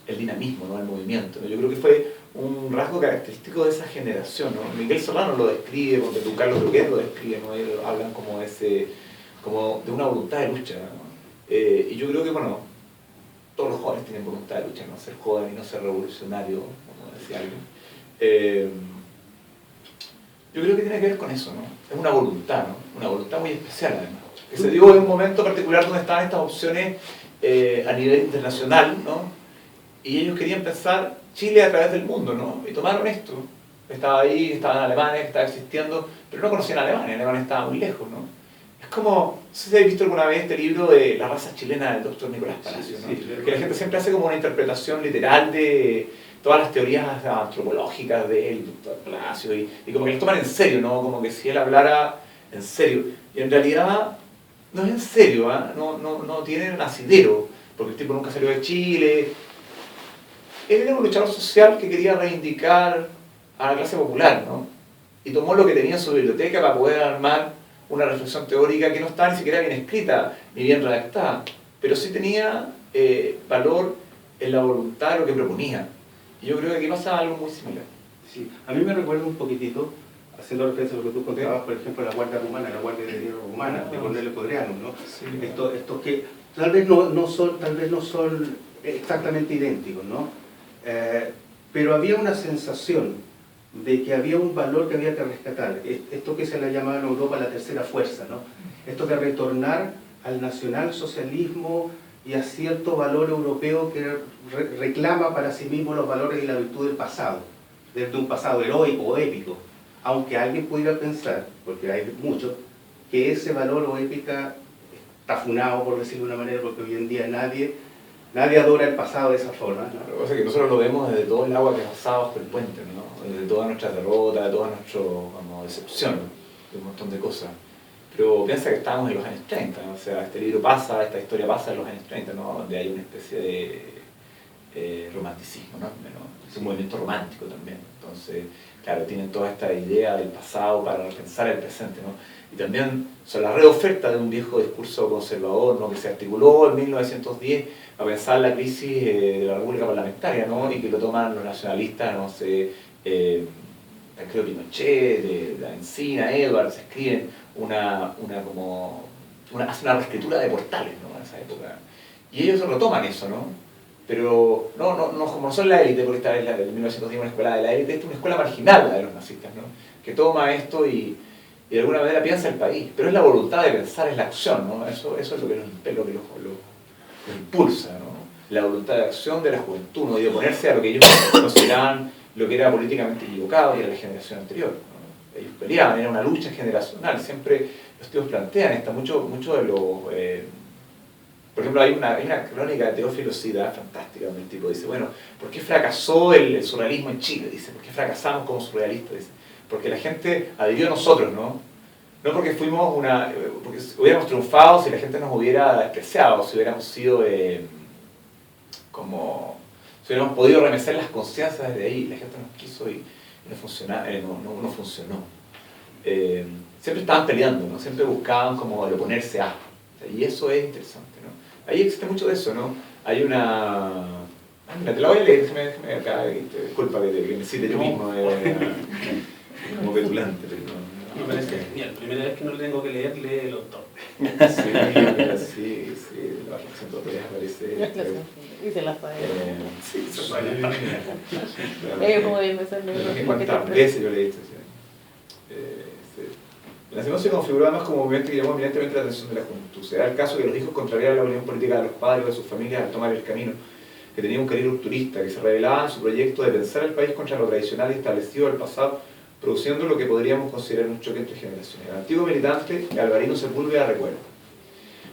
Speaker 2: el dinamismo, ¿no? El movimiento, ¿no? Yo creo que fue un rasgo característico de esa generación, ¿no? Miguel Solano lo describe, porque tú, Carlos Bruguer lo describe, ¿no? Ellos hablan como de una voluntad de lucha, ¿no? Y yo creo que, bueno, todos los jóvenes tienen voluntad de lucha, no ser joven y no ser revolucionario, como decía alguien. Yo creo que tiene que ver con eso, ¿no? Es una voluntad, ¿no? Una voluntad muy especial, además. Que se dio en un momento particular donde estaban estas opciones a nivel internacional, ¿no? Y ellos querían pensar Chile a través del mundo, ¿no? Y tomaron esto. Estaba ahí, estaban alemanes, estaba existiendo, pero no conocían a Alemania estaba muy lejos, ¿no? Es como, no sé si habéis visto alguna vez este libro de La raza chilena del doctor Nicolás Palacio, ¿no? Sí, que la gente siempre hace como una interpretación literal de todas las teorías antropológicas del doctor Palacio y como que lo toman en serio, ¿no? Como que si él hablara en serio. Y en realidad no es en serio, ¿eh? No tiene un asidero, porque el tipo nunca salió de Chile. Él era un luchador social que quería reivindicar a la clase popular, ¿no? Y tomó lo que tenía en su biblioteca para poder armar una reflexión teórica que no estaba ni siquiera bien escrita ni bien redactada, pero sí tenía valor en la voluntad de lo que proponía. Y yo creo que aquí pasa algo muy similar.
Speaker 4: Sí, a mí me recuerda un poquitito, haciendo referencia a lo que tú contabas, por ejemplo, la Guardia Rumana, la Guardia de Hierro Rumana, de Cornelio Codreanu, ¿no?
Speaker 2: Sí,
Speaker 4: estos que tal vez no son exactamente idénticos, ¿no? Pero había una sensación de que había un valor que había que rescatar. Esto que se le llamaba en Europa la tercera fuerza, ¿no? Esto de retornar al nacionalsocialismo y a cierto valor europeo que reclama para sí mismo los valores y la virtud del pasado, desde un pasado heroico o épico. Aunque alguien pudiera pensar, porque hay muchos, que ese valor o épica está funado, por decirlo de una manera, porque hoy en día nadie adora el pasado de esa forma, ¿no?
Speaker 2: Lo que pasa es que nosotros lo vemos desde todo el agua que pasaba bajo el puente, ¿no? Desde todas nuestras derrotas, de toda nuestra decepción, de un montón de cosas. Pero piensa que estábamos en los años 30, ¿no? O sea, este libro pasa, esta historia pasa en los años 30, ¿no? Donde hay una especie de romanticismo, ¿no? Es un movimiento romántico también. Entonces, claro, tienen toda esta idea del pasado para pensar el presente, ¿no? Y también son la reoferta de un viejo discurso conservador, ¿no? Que se articuló en 1910 a pensar la crisis de la República Parlamentaria, ¿no? Y que lo toman los nacionalistas, no sé, creo Pinochet, de la Encina, Edwards, escriben hacen una reescritura de Portales, ¿no? En esa época. Y ellos retoman eso, ¿no? Pero no como son la élite, porque esta es la de 1910, una escuela de la élite, esta es una escuela marginal, la de los nazistas, ¿no? Que toma esto y de alguna manera piensa el país. Pero es la voluntad de pensar, es la acción, ¿no? Eso es lo que los impulsa, ¿no? La voluntad de acción de la juventud, ¿no? Y de oponerse a lo que ellos consideraban lo que era políticamente equivocado, que era la generación anterior, ¿no? Ellos peleaban, era una lucha generacional. Siempre los tíos plantean esta, mucho de lo... por ejemplo, hay una crónica de Teófilo Sida fantástica, donde el tipo dice, bueno, ¿por qué fracasó el surrealismo en Chile? Dice, ¿por qué fracasamos como surrealistas? Dice, porque la gente adhirió a nosotros, ¿no? no porque porque hubiéramos triunfado si la gente nos hubiera despreciado, si hubiéramos sido si hubiéramos podido remecer las conciencias desde ahí, la gente nos quiso y no funcionó. Siempre estaban peleando, ¿no? Siempre buscaban como el oponerse a. Y eso es interesante, ¿no? Ahí existe mucho de eso, ¿no? Hay una... mira, te la voy a leer, déjame acá, disculpa que me cite yo mismo, como petulante, pero no.
Speaker 1: Me parece genial. Primera vez que no le tengo que leer, lee el autor.
Speaker 2: Sí, la reflexión todavía aparece.
Speaker 5: Y se la sabe.
Speaker 2: Sí, se
Speaker 5: Como 10 veces le
Speaker 2: ¿Cuántas veces yo le he dicho? El nacimiento se configuró además como un movimiento que llamó eminentemente la atención de la juventud. Se da el caso que los hijos contrariaban la unión política de los padres o de sus familias al tomar el camino, que tenía un cariz rupturista, que se revelaba en su proyecto de pensar el país contra lo tradicional y establecido del pasado, produciendo lo que podríamos considerar un choque entre generaciones. El antiguo militante Alvarino Sepúlveda recuerda: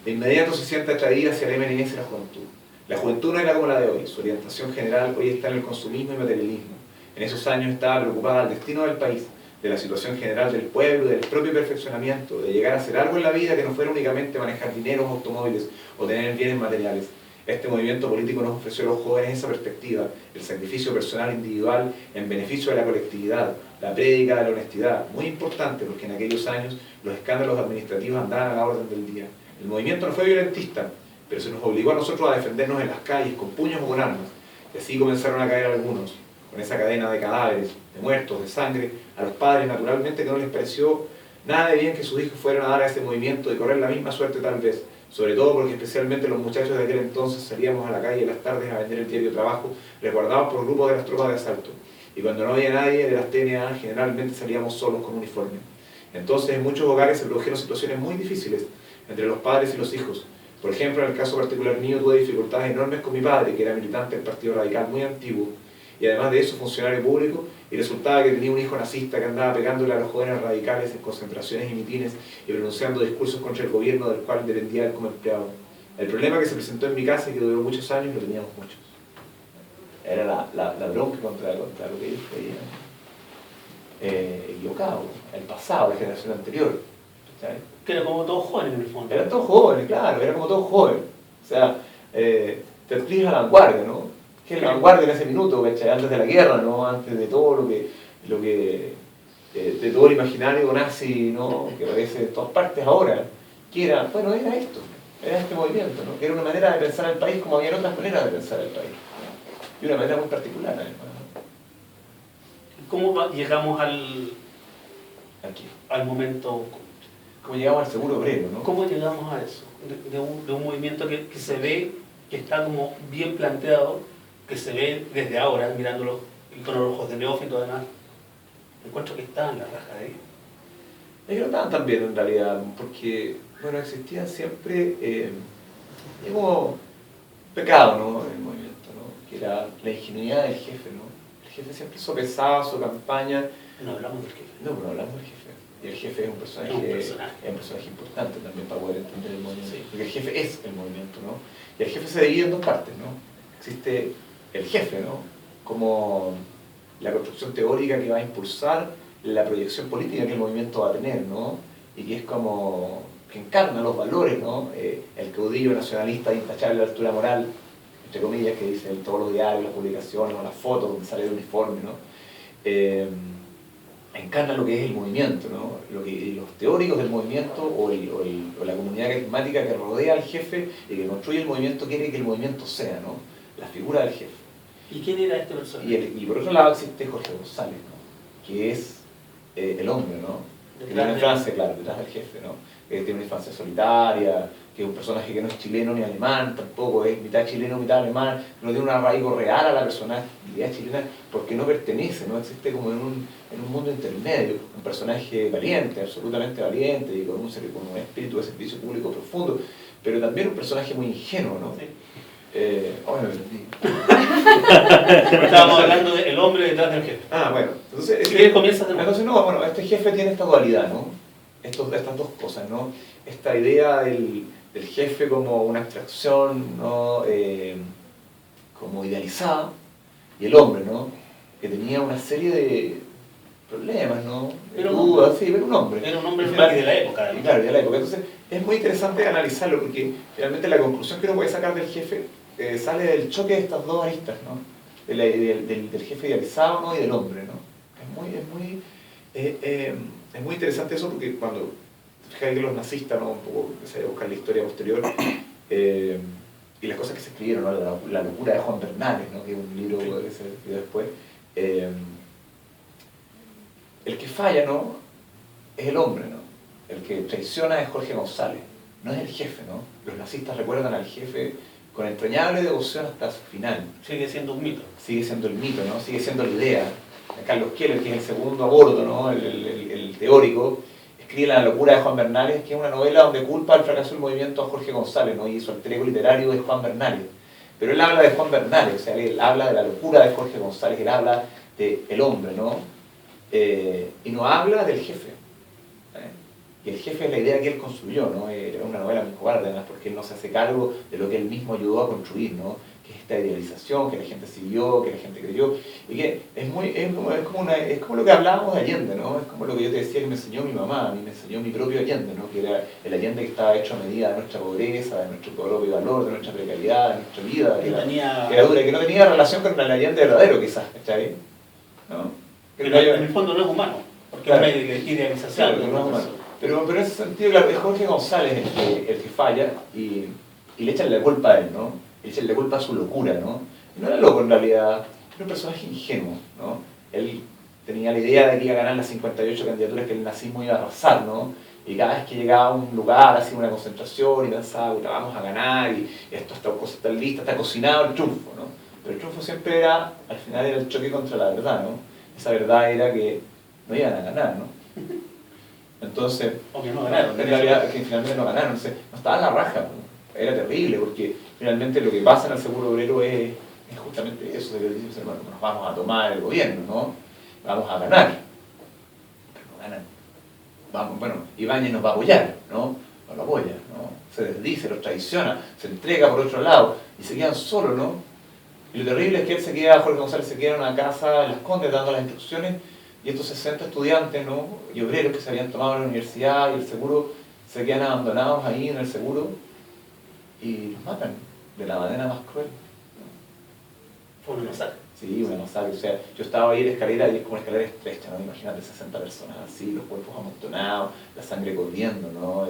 Speaker 2: de inmediato se siente atraída hacia la MNS la juventud. La juventud no era como la de hoy, su orientación general hoy está en el consumismo y materialismo. En esos años estaba preocupada del destino del país, de la situación general del pueblo, del propio perfeccionamiento, de llegar a hacer algo en la vida que no fuera únicamente manejar dineros, automóviles o tener bienes materiales. Este movimiento político nos ofreció a los jóvenes esa perspectiva, el sacrificio personal individual en beneficio de la colectividad, la prédica de la honestidad, muy importante porque en aquellos años los escándalos administrativos andaban a la orden del día. El movimiento no fue violentista, pero se nos obligó a nosotros a defendernos en las calles con puños o con armas, y así comenzaron a caer algunos, con esa cadena de cadáveres, de muertos, de sangre, a los padres naturalmente que no les pareció nada de bien que sus hijos fueran a dar a ese movimiento y correr la misma suerte tal vez, sobre todo porque especialmente los muchachos de aquel entonces salíamos a la calle en las tardes a vender el diario Trabajo, resguardados por grupos de las tropas de asalto, y cuando no había nadie de las TNA generalmente salíamos solos con uniforme. Entonces en muchos hogares se produjeron situaciones muy difíciles entre los padres y los hijos. Por ejemplo, en el caso particular mío tuve dificultades enormes con mi padre, que era militante del Partido Radical muy antiguo, y además de eso funcionario público, y resultaba que tenía un hijo nazista que andaba pegándole a los jóvenes radicales en concentraciones y mitines y pronunciando discursos contra el gobierno del cual dependía él como empleado. El problema que se presentó en mi casa y que duró muchos años lo teníamos muchos. Era la bronca contra lo que ellos creían. Equivocado, el pasado, la generación anterior. ¿Sabes?
Speaker 1: Que era como todos jóvenes en el fondo.
Speaker 2: Eran todos jóvenes, claro, era como todos jóvenes. O sea, te explica a la vanguardia, ¿no? Que es la vanguardia en ese minuto, ¿cachai? Antes de la guerra, ¿no? Antes de todo de todo el imaginario nazi, ¿no? Que aparece en todas partes ahora. Que era, bueno, era esto, era este movimiento, ¿no? Que era una manera de pensar el país como había otras maneras de pensar el país. Y una manera muy particular, además, ¿no?
Speaker 1: ¿Cómo llegamos
Speaker 2: Aquí.
Speaker 1: al momento?
Speaker 2: ¿Cómo llegamos al seguro obrero, no?
Speaker 1: ¿Cómo llegamos a eso? De un movimiento que se ve, que está como bien planteado, que se ve desde ahora, mirándolo y con los ojos de neófito además. Encuentro que está en la raja de ellos.
Speaker 2: Es que no estaban tan bien en realidad, porque, bueno, existían siempre como pecado, ¿no? En el movimiento, ¿no? Que era la ingenuidad del jefe, ¿no? El jefe siempre sopesaba su campaña.
Speaker 1: No hablamos del jefe.
Speaker 2: No, pero hablamos del jefe. Y el jefe es un personaje importante también para poder entender el movimiento. Sí. Porque el jefe es el movimiento, ¿no? Y el jefe se divide en dos partes, ¿no? Existe el jefe, ¿no? Como la construcción teórica que va a impulsar la proyección política que el movimiento va a tener, ¿no? Y que es como que encarna los valores, ¿no? El caudillo nacionalista intachable de altura moral, entre comillas, que dicen en todos los diarios, las publicaciones o las fotos donde sale el uniforme, ¿no? Encarna lo que es el movimiento, ¿no? Los teóricos del movimiento o la comunidad carismática que rodea al jefe y que construye el movimiento quiere que el movimiento sea, ¿no? La figura del jefe.
Speaker 1: ¿Y quién era este personaje?
Speaker 2: Y por otro lado existe Jorge González, ¿no? Que es el hombre, ¿no? Que tiene una infancia, claro, detrás del jefe, ¿no? Que tiene una infancia solitaria, que es un personaje que no es chileno ni alemán, tampoco es mitad chileno, mitad alemán, no tiene un arraigo real a la personalidad chilena porque no pertenece, no existe como en un mundo intermedio, un personaje valiente, absolutamente valiente y con un espíritu de servicio público profundo, pero también un personaje muy ingenuo, ¿no?
Speaker 1: Sí.
Speaker 2: Estábamos
Speaker 1: hablando del hombre detrás del jefe.
Speaker 2: Bueno, entonces...
Speaker 1: ¿Qué comienzas de nuevo?
Speaker 2: Entonces, no, bueno, este jefe tiene esta dualidad, ¿no? Estas dos cosas, ¿no? Esta idea del jefe como una abstracción, ¿no? Como idealizada, y el hombre, ¿no? Que tenía una serie problemas, ¿no?
Speaker 1: Pero
Speaker 2: Dudas, sí, pero un hombre.
Speaker 1: Era un hombre
Speaker 2: Y
Speaker 1: de la época,
Speaker 2: y
Speaker 1: además.
Speaker 2: claro, de la época. Entonces, es muy interesante analizarlo porque realmente la conclusión que uno puede sacar del jefe sale del choque de estas dos aristas, ¿no? Del jefe idealizado, ¿no? Y del hombre, ¿no? Es muy interesante eso porque cuando fijáis que los nazistas, ¿no? Un poco empecé a buscar la historia posterior y las cosas que se escribieron, ¿no? La locura de Juan Bernales, ¿no? Que es un libro que se escribió después. El que falla, ¿no? Es el hombre, ¿no? El que traiciona es Jorge González, no es el jefe, ¿no? Los nazistas recuerdan al jefe con entrañable devoción hasta su final.
Speaker 1: Sigue siendo un mito.
Speaker 2: Sigue siendo el mito, ¿no? Sigue siendo la idea. Carlos Keller, que es el segundo a bordo, ¿no? El teórico, escribe La locura de Juan Bernales, que es una novela donde culpa el fracaso del movimiento a Jorge González, ¿no? Y su alter ego literario es Juan Bernales. Pero él habla de Juan Bernales, o sea, él habla de la locura de Jorge González, él habla del hombre, ¿no? Y no habla del jefe. Y el jefe es la idea que él construyó, ¿no? Era una novela muy cobarde, además, porque él no se hace cargo de lo que él mismo ayudó a construir, ¿no? Que es esta idealización, que la gente siguió, que la gente creyó, y que es como lo que hablábamos de Allende, ¿no? Es como lo que yo te decía que me enseñó mi mamá, a mí me enseñó mi propio Allende, ¿no? Que era el Allende que estaba hecho a medida de nuestra pobreza, de nuestro propio valor, de nuestra precariedad, de nuestra vida, que era dura, que no tenía relación con el Allende verdadero, quizás, ¿está bien? ¿No?
Speaker 1: Pero en el fondo no es humano, porque
Speaker 2: claro,
Speaker 1: es una idealización.
Speaker 2: claro, no es humano. Pero en ese sentido, claro, es Jorge González el que falla y le echan la culpa a él, ¿no? Le echan la culpa a su locura, ¿no? Y no era loco en realidad, era un personaje ingenuo, ¿no? Él tenía la idea de que iba a ganar las 58 candidaturas que el nazismo iba a arrasar, ¿no? Y cada vez que llegaba a un lugar, hacía una concentración y pensaba, bueno, vamos a ganar y esto está lista, está cocinado el triunfo, ¿no? Pero el triunfo siempre era, al final era el choque contra la verdad, ¿no? Esa verdad era que no iban a ganar, ¿no? Entonces,
Speaker 1: o que no ganaron.
Speaker 2: En realidad, que finalmente no ganaron, entonces, no estaba en la raja, ¿no? Era terrible, porque finalmente lo que pasa en el seguro obrero es justamente eso, de que dicen, bueno, nos vamos a tomar el gobierno, ¿no? Vamos a ganar, pero no ganan. Vamos, bueno, Ibáñez nos va a apoyar, ¿no? No lo apoya, ¿no? Se desdice, los traiciona, se entrega por otro lado, y se quedan solos, ¿no? Y lo terrible es que él se queda, Jorge González se queda en una casa en Las Condes dando las instrucciones, y estos 60 estudiantes, ¿no? Y obreros que se habían tomado en la universidad y el seguro se quedan abandonados ahí en el seguro y los matan de la manera más cruel.
Speaker 1: Fue una masacre.
Speaker 2: Sí, una masacre. O sea, yo estaba ahí en la escalera y es como una escalera estrecha, ¿no? Imagínate 60 personas así, los cuerpos amontonados, la sangre corriendo, ¿no?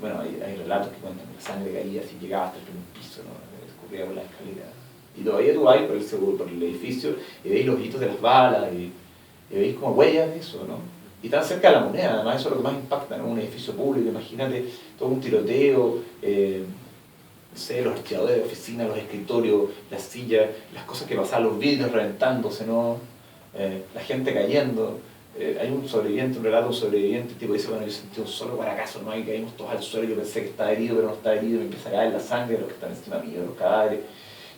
Speaker 2: Bueno, hay relatos que cuentan que la sangre caía así, llegaba hasta el primer piso, ¿no? Escurría por la escalera. Y todavía tú vas por el seguro, por el edificio, y veis los hitos de las balas, y veis como huellas de eso, ¿no? Y tan cerca de la moneda, además eso es lo que más impacta, ¿no? Un edificio público, imagínate todo un tiroteo, no sé, los archivadores de oficina, los escritorios, las sillas, las cosas que pasaban, los vidrios reventándose, ¿no? La gente cayendo. Hay un sobreviviente, un relato de un sobreviviente, tipo dice, bueno, yo sentí un solo guaracazo, ¿no? Y caímos todos al suelo, yo pensé que estaba herido, pero no estaba herido, y me empieza a caer la sangre de los que están encima mío, de los cadáveres,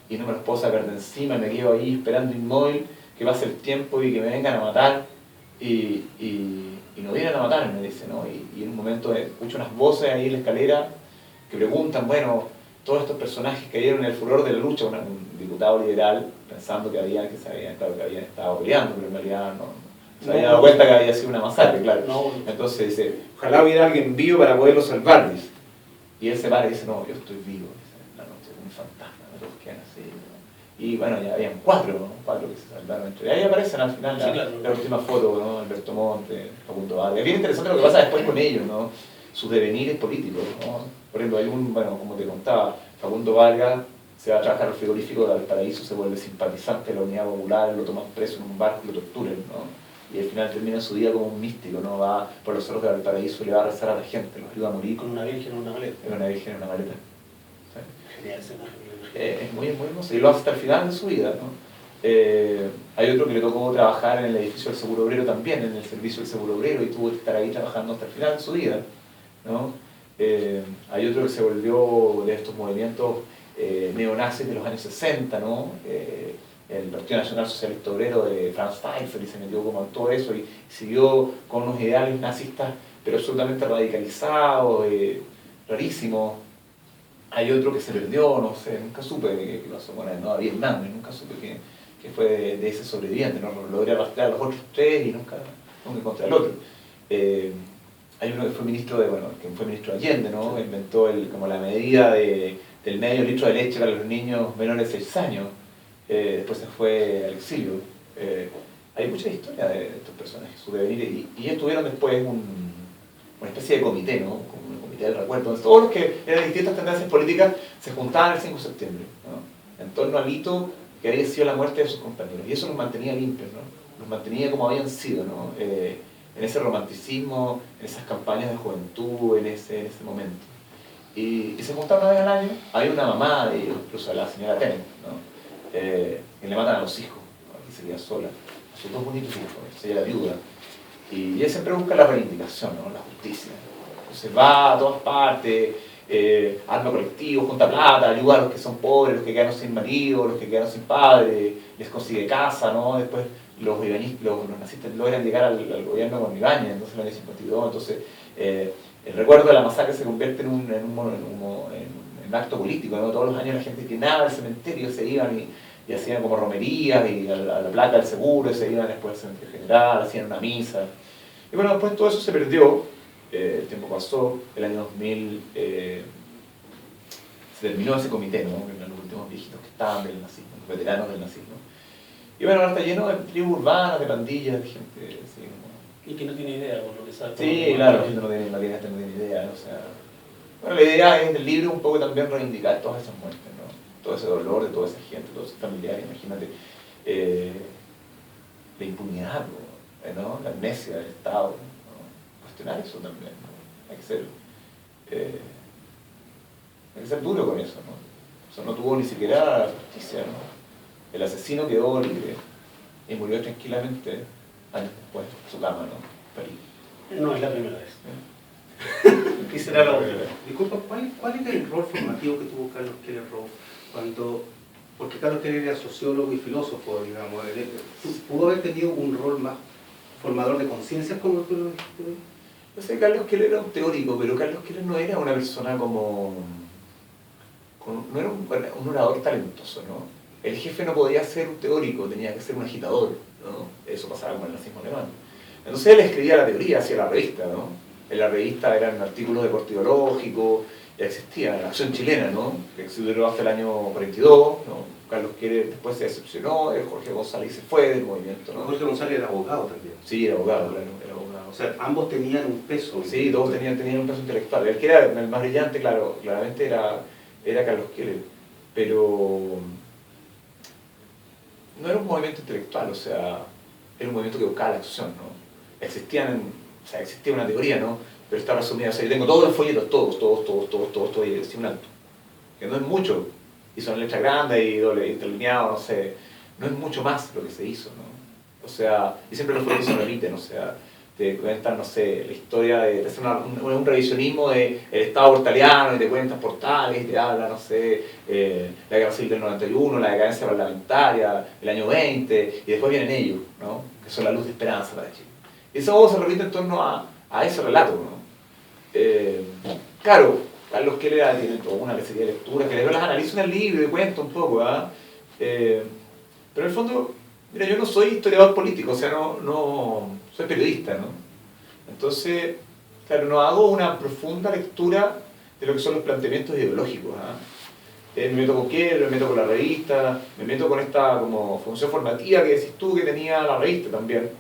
Speaker 2: y no me los puedo sacar de encima, y me quedo ahí esperando inmóvil, que pase el tiempo y que me vengan a matar, y no vienen a matar, me dice, ¿no? Y en un momento escucho unas voces ahí en la escalera que preguntan, bueno, todos estos personajes que cayeron en el furor de la lucha, un diputado liberal, pensando que habían estado peleando, pero en realidad no se había dado cuenta que había sido una masacre, claro.
Speaker 1: No.
Speaker 2: Entonces dice, ojalá hubiera alguien vivo para poderlo salvar, dice. Y él se para y dice, no, yo estoy vivo, dice, la noche, un fantasma, todos quedan así, ¿no? Y bueno, ya habían cuatro que se salvaron entre. Ahí aparecen al final
Speaker 1: sí, claro,
Speaker 2: la última foto, ¿no? Alberto Monte, Facundo Vargas. Es bien interesante lo que pasa después con ellos, ¿no? Sus devenires políticos, ¿no? Por ejemplo, hay bueno, como te contaba, Facundo Vargas se va a trabajar al frigorífico de Valparaíso, se vuelve simpatizante de la Unidad Popular, lo toman preso en un barco y lo torturan, ¿no? Y al final termina su vida como un místico, ¿no? Va por los cerros de Valparaíso y le va a rezar a la gente, los ayuda a morir.
Speaker 1: Con una virgen en una maleta.
Speaker 2: Es una virgen en una maleta.
Speaker 1: Genial,
Speaker 2: es muy hermoso, y lo hace hasta el final de su vida, ¿no? Hay otro que le tocó trabajar en el edificio del Seguro Obrero también, en el servicio del Seguro Obrero, y tuvo que estar ahí trabajando hasta el final de su vida, ¿no? Hay otro que se volvió de estos movimientos neonazis de los años 60, ¿no? El Partido Nacional Socialista Obrero de Franz Pfeiffer, y se metió como en todo eso y siguió con unos ideales nazistas pero absolutamente radicalizados, rarísimos. Hay otro que se perdió, no sé, nunca supe qué pasó con él, no, David Hernández, nunca supe que fue de ese sobreviviente, ¿no? Logré arrastrar a los otros tres y nunca encontré al otro. Hay uno que fue ministro de Allende, ¿no? Inventó como la medida del medio litro de leche para los niños menores de 6 años. Después se fue al exilio. Hay mucha historia de estos personajes, su devenir, y ellos tuvieron después una especie de comité, ¿no? Como un comité del recuerdo, donde todos los que eran distintas tendencias políticas se juntaban el 5 de septiembre, ¿no? En torno al hito que había sido la muerte de sus compañeros. Y eso los mantenía limpios, ¿no? Los mantenía como habían sido, ¿no? En ese romanticismo, en esas campañas de juventud, en ese momento. Y se juntaban una vez al año. Hay una mamá de ellos, incluso la señora Tennant, ¿no? Que le matan a los hijos, ¿no? Y se queda sola. A sus 2 bonitos hijos, ella era viuda. Y ella siempre busca la reivindicación, ¿no? La justicia. Entonces va a todas partes, arma colectivos, junta plata, ayuda a los que son pobres, los que quedaron sin marido, los que quedaron sin padre, les consigue casa, ¿no? Después los nazistas logran llegar al gobierno con Ibáñez, entonces en el año 52, entonces el recuerdo de la masacre se convierte en un acto político, ¿no? Todos los años la gente llenaba el cementerio, se iban y hacían como romerías, y a la placa del seguro, se iban después al cementerio general, hacían una misa. Y bueno, después todo eso se perdió, el tiempo pasó, el año 2000 se terminó ese comité, ¿no? Que eran los últimos viejitos que estaban del nazismo, los veteranos del nazismo. Y bueno, ahora está lleno de tribus urbanas, de pandillas, de gente así, ¿no?
Speaker 1: Y que no tiene idea, por lo que sabe.
Speaker 2: Sí, claro, la gente no tiene idea, o sea... Bueno, la idea es del libro un poco también reivindicar todas esas muertes, ¿no? Todo ese dolor de toda esa gente, todos esos familiares, imagínate. La impunidad, ¿no? La amnesia del Estado, ¿no? Cuestionar eso también, ¿no? Hay que ser duro con eso, ¿no? O sea, no tuvo ni siquiera justicia, ¿no? El asesino quedó libre y murió tranquilamente años después, en su cama, ¿no? París.
Speaker 1: No es la primera vez. ¿Qué será la última?
Speaker 4: Disculpa, ¿cuál era el rol formativo que tuvo Carlos Keller Roth porque Carlos Keller era sociólogo y filósofo, digamos, pudo haber tenido un rol más formador de conciencias como tú lo dijiste?
Speaker 2: No sé, Carlos Keller era un teórico, pero Carlos Keller no era una persona no era un orador talentoso, ¿no? El jefe no podía ser un teórico, tenía que ser un agitador, ¿no? Eso pasaba con el nazismo alemán. Entonces él escribía la teoría hacia la revista, ¿no? En la revista eran artículos de corte ideológico, ya existía la Acción Chilena, ¿no? Que duró hasta el año 42, ¿no? Carlos Keller después se decepcionó, Jorge González se fue del movimiento, ¿no?
Speaker 4: Jorge González era abogado también.
Speaker 2: Sí, era abogado, claro, era abogado.
Speaker 4: O sea, ambos tenían un peso.
Speaker 2: Sí, todos tenían un peso intelectual. El que era el más brillante, claro, claramente era Carlos Keller, pero no era un movimiento intelectual, o sea, era un movimiento que buscaba la acción, ¿no? Existía una teoría, ¿no? Pero está resumida, o sea, yo tengo todos los folletos, todos, y decía un alto, que no es mucho, y son letras grandes y doble interlineado, no sé, no es mucho más lo que se hizo, ¿no? O sea, y siempre los folletos se repiten, o sea, te cuentan, no sé, la historia te hacen un revisionismo del Estado portaliano, y te cuentan portales, y te hablan, no sé, la Guerra Civil del 91, la decadencia parlamentaria, el año 20, y después vienen ellos, ¿no? Que son la luz de esperanza para Chile. Y eso se repite en torno a ese relato, ¿no? Claro, Carlos Keller tiene toda una serie de lecturas, que después las analizo en el libro y cuento un poco, ¿ah? Pero en el fondo, mira, yo no soy historiador político, o sea, no soy periodista, ¿no? Entonces, claro, no hago una profunda lectura de lo que son los planteamientos ideológicos, ¿ah? Me meto con Keller, me meto con la revista, me meto con esta como función formativa que decís tú que tenía la revista también.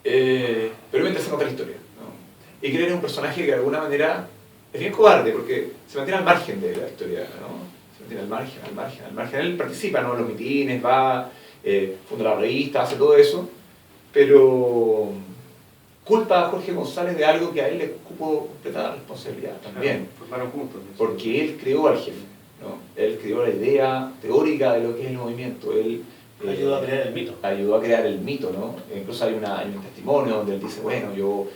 Speaker 2: Pero me interesa contar la historia, ¿no? Y Keller es un personaje que de alguna manera es bien cobarde porque se mantiene al margen de la historia, ¿no? Se mantiene al margen. Él participa, ¿no? En los mitines, va, funda la revista, hace todo eso, pero culpa a Jorge González de algo que a él le cupo completa responsabilidad también.
Speaker 4: Claro, formaron juntos.
Speaker 2: Porque él creó al jefe, ¿no? Él creó la idea teórica de lo que es el movimiento. Él
Speaker 1: ayudó a crear el mito.
Speaker 2: Ayudó a crear el mito, ¿no? Incluso hay un testimonio donde él dice, bueno, yo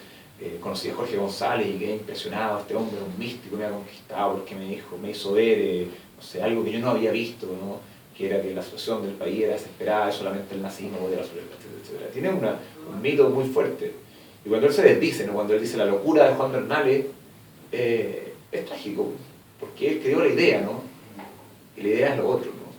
Speaker 2: conocí a Jorge González y quedé impresionado, este hombre es un místico, me ha conquistado porque me hizo ver, no sé, algo que yo no había visto, ¿no? Que era que la situación del país era desesperada y solamente el nazismo podía resolver, etc. Tiene un mito muy fuerte. Y cuando él se desdice, ¿no? Cuando él dice la locura de Juan Bernales, es trágico, porque él creó la idea, ¿no? Y la idea es lo otro, ¿no?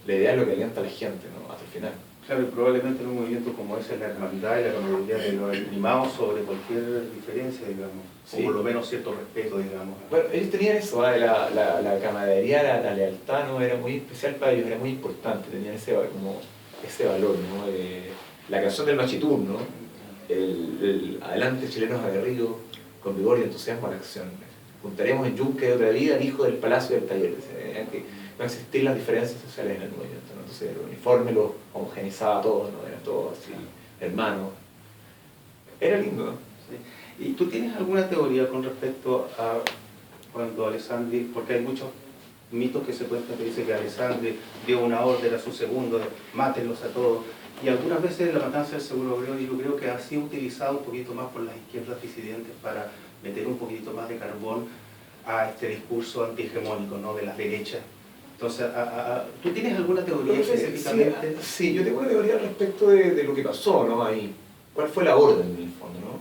Speaker 2: la idea es lo que alienta a la gente, ¿no? Hasta el final.
Speaker 4: Claro, y probablemente en un movimiento como ese, la hermandad y la camaradería de los animados sobre cualquier diferencia, digamos,
Speaker 2: Sí.
Speaker 4: o por lo menos cierto respeto, digamos.
Speaker 2: Bueno, ellos tenían eso, la camaradería, la lealtad, ¿no? Era muy especial para ellos, era muy importante, tenían ese valor, ¿no? La canción del Machitur, ¿no? El adelante chilenos aguerridos, con vigor y entusiasmo a la acción. Juntaremos en yunque de otra vida el hijo del palacio y del taller. Que no existían las diferencias sociales en el movimiento, ¿no? Entonces el uniforme los homogenizaba a todos, ¿no? Eran todos así, hermanos. Era lindo, ¿no?
Speaker 4: Sí. ¿Y tú tienes alguna teoría con respecto a cuando Alessandri, porque hay muchos mitos que se cuentan que dice que Alessandri dio una orden a su segundo de mátenlos a todos, y algunas veces la matanza del Seguro Obrero yo creo que ha sido utilizado un poquito más por las izquierdas disidentes para meter un poquito más de carbón a este discurso antihegemónico, ¿no? De las derechas. Entonces, ¿tú tienes alguna teoría específicamente?
Speaker 2: Sí, yo tengo una teoría al respecto de lo que pasó, ¿no? Ahí. ¿Cuál fue la orden en el fondo, no?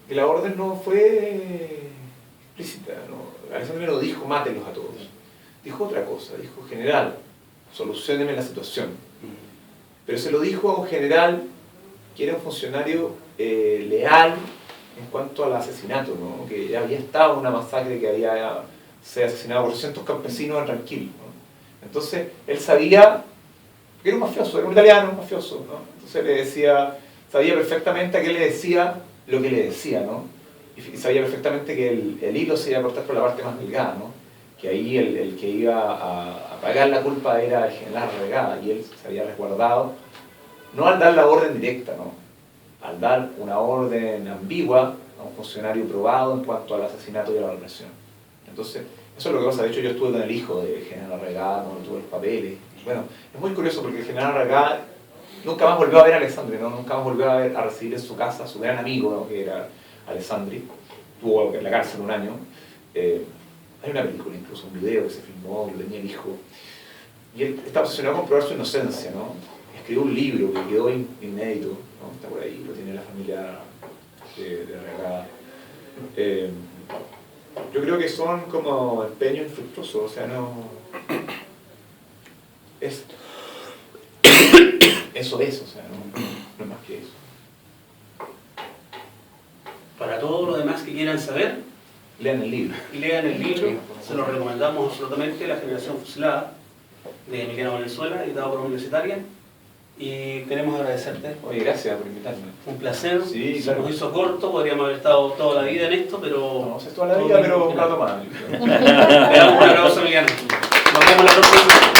Speaker 2: Que la orden no fue explícita, ¿no? Alessandri no dijo mátenlos a todos. Dijo otra cosa, dijo general, solucióneme la situación. Pero se lo dijo a un general que era un funcionario leal en cuanto al asesinato, ¿no? Que ya había estado en una masacre que se asesinado a 400 campesinos en Ranquil, ¿no? Entonces, él sabía que era un mafioso, era un italiano, un mafioso, ¿no? Entonces le decía, sabía perfectamente a qué le decía lo que le decía, ¿no? Y sabía perfectamente que el hilo se iba a cortar por la parte más delgada, ¿no? Que ahí el que iba a pagar la culpa era el general Regada, y él se había resguardado, no al dar la orden directa, ¿no? Al dar una orden ambigua a un funcionario probado en cuanto al asesinato y a la represión. Entonces, eso es lo que pasa. De hecho, yo estuve con el hijo del general Regada, cuando tuve los papeles. Bueno, es muy curioso porque el general Regada nunca más volvió a ver a Alessandri, ¿no? Nunca más volvió a recibir en su casa a su gran amigo, ¿no? Que era Alessandri. Estuvo en la cárcel un año. Hay una película, incluso un video que se filmó, que tenía el hijo. Y él está obsesionado con probar su inocencia, ¿no? Escribió un libro que quedó inédito, ¿no? Está por ahí, lo tiene la familia de Regada. Yo creo que son como empeños infructuosos, o sea, no... Eso es, o sea, no es más que eso.
Speaker 1: Para todos los demás que quieran saber,
Speaker 2: Lean el libro.
Speaker 1: lean el libro, se lo recomendamos absolutamente, La generación fusilada, de Emiliano Valenzuela, editado por Universitaria. Y queremos agradecerte.
Speaker 2: Oye, gracias por invitarme.
Speaker 1: Un placer.
Speaker 2: Sí,
Speaker 1: se
Speaker 2: claro.
Speaker 1: nos hizo corto, podríamos haber estado toda la vida en esto, pero...
Speaker 2: No sé toda la vida, pero un rato más.
Speaker 1: Le damos un aplauso a Emiliano. Nos vemos la próxima.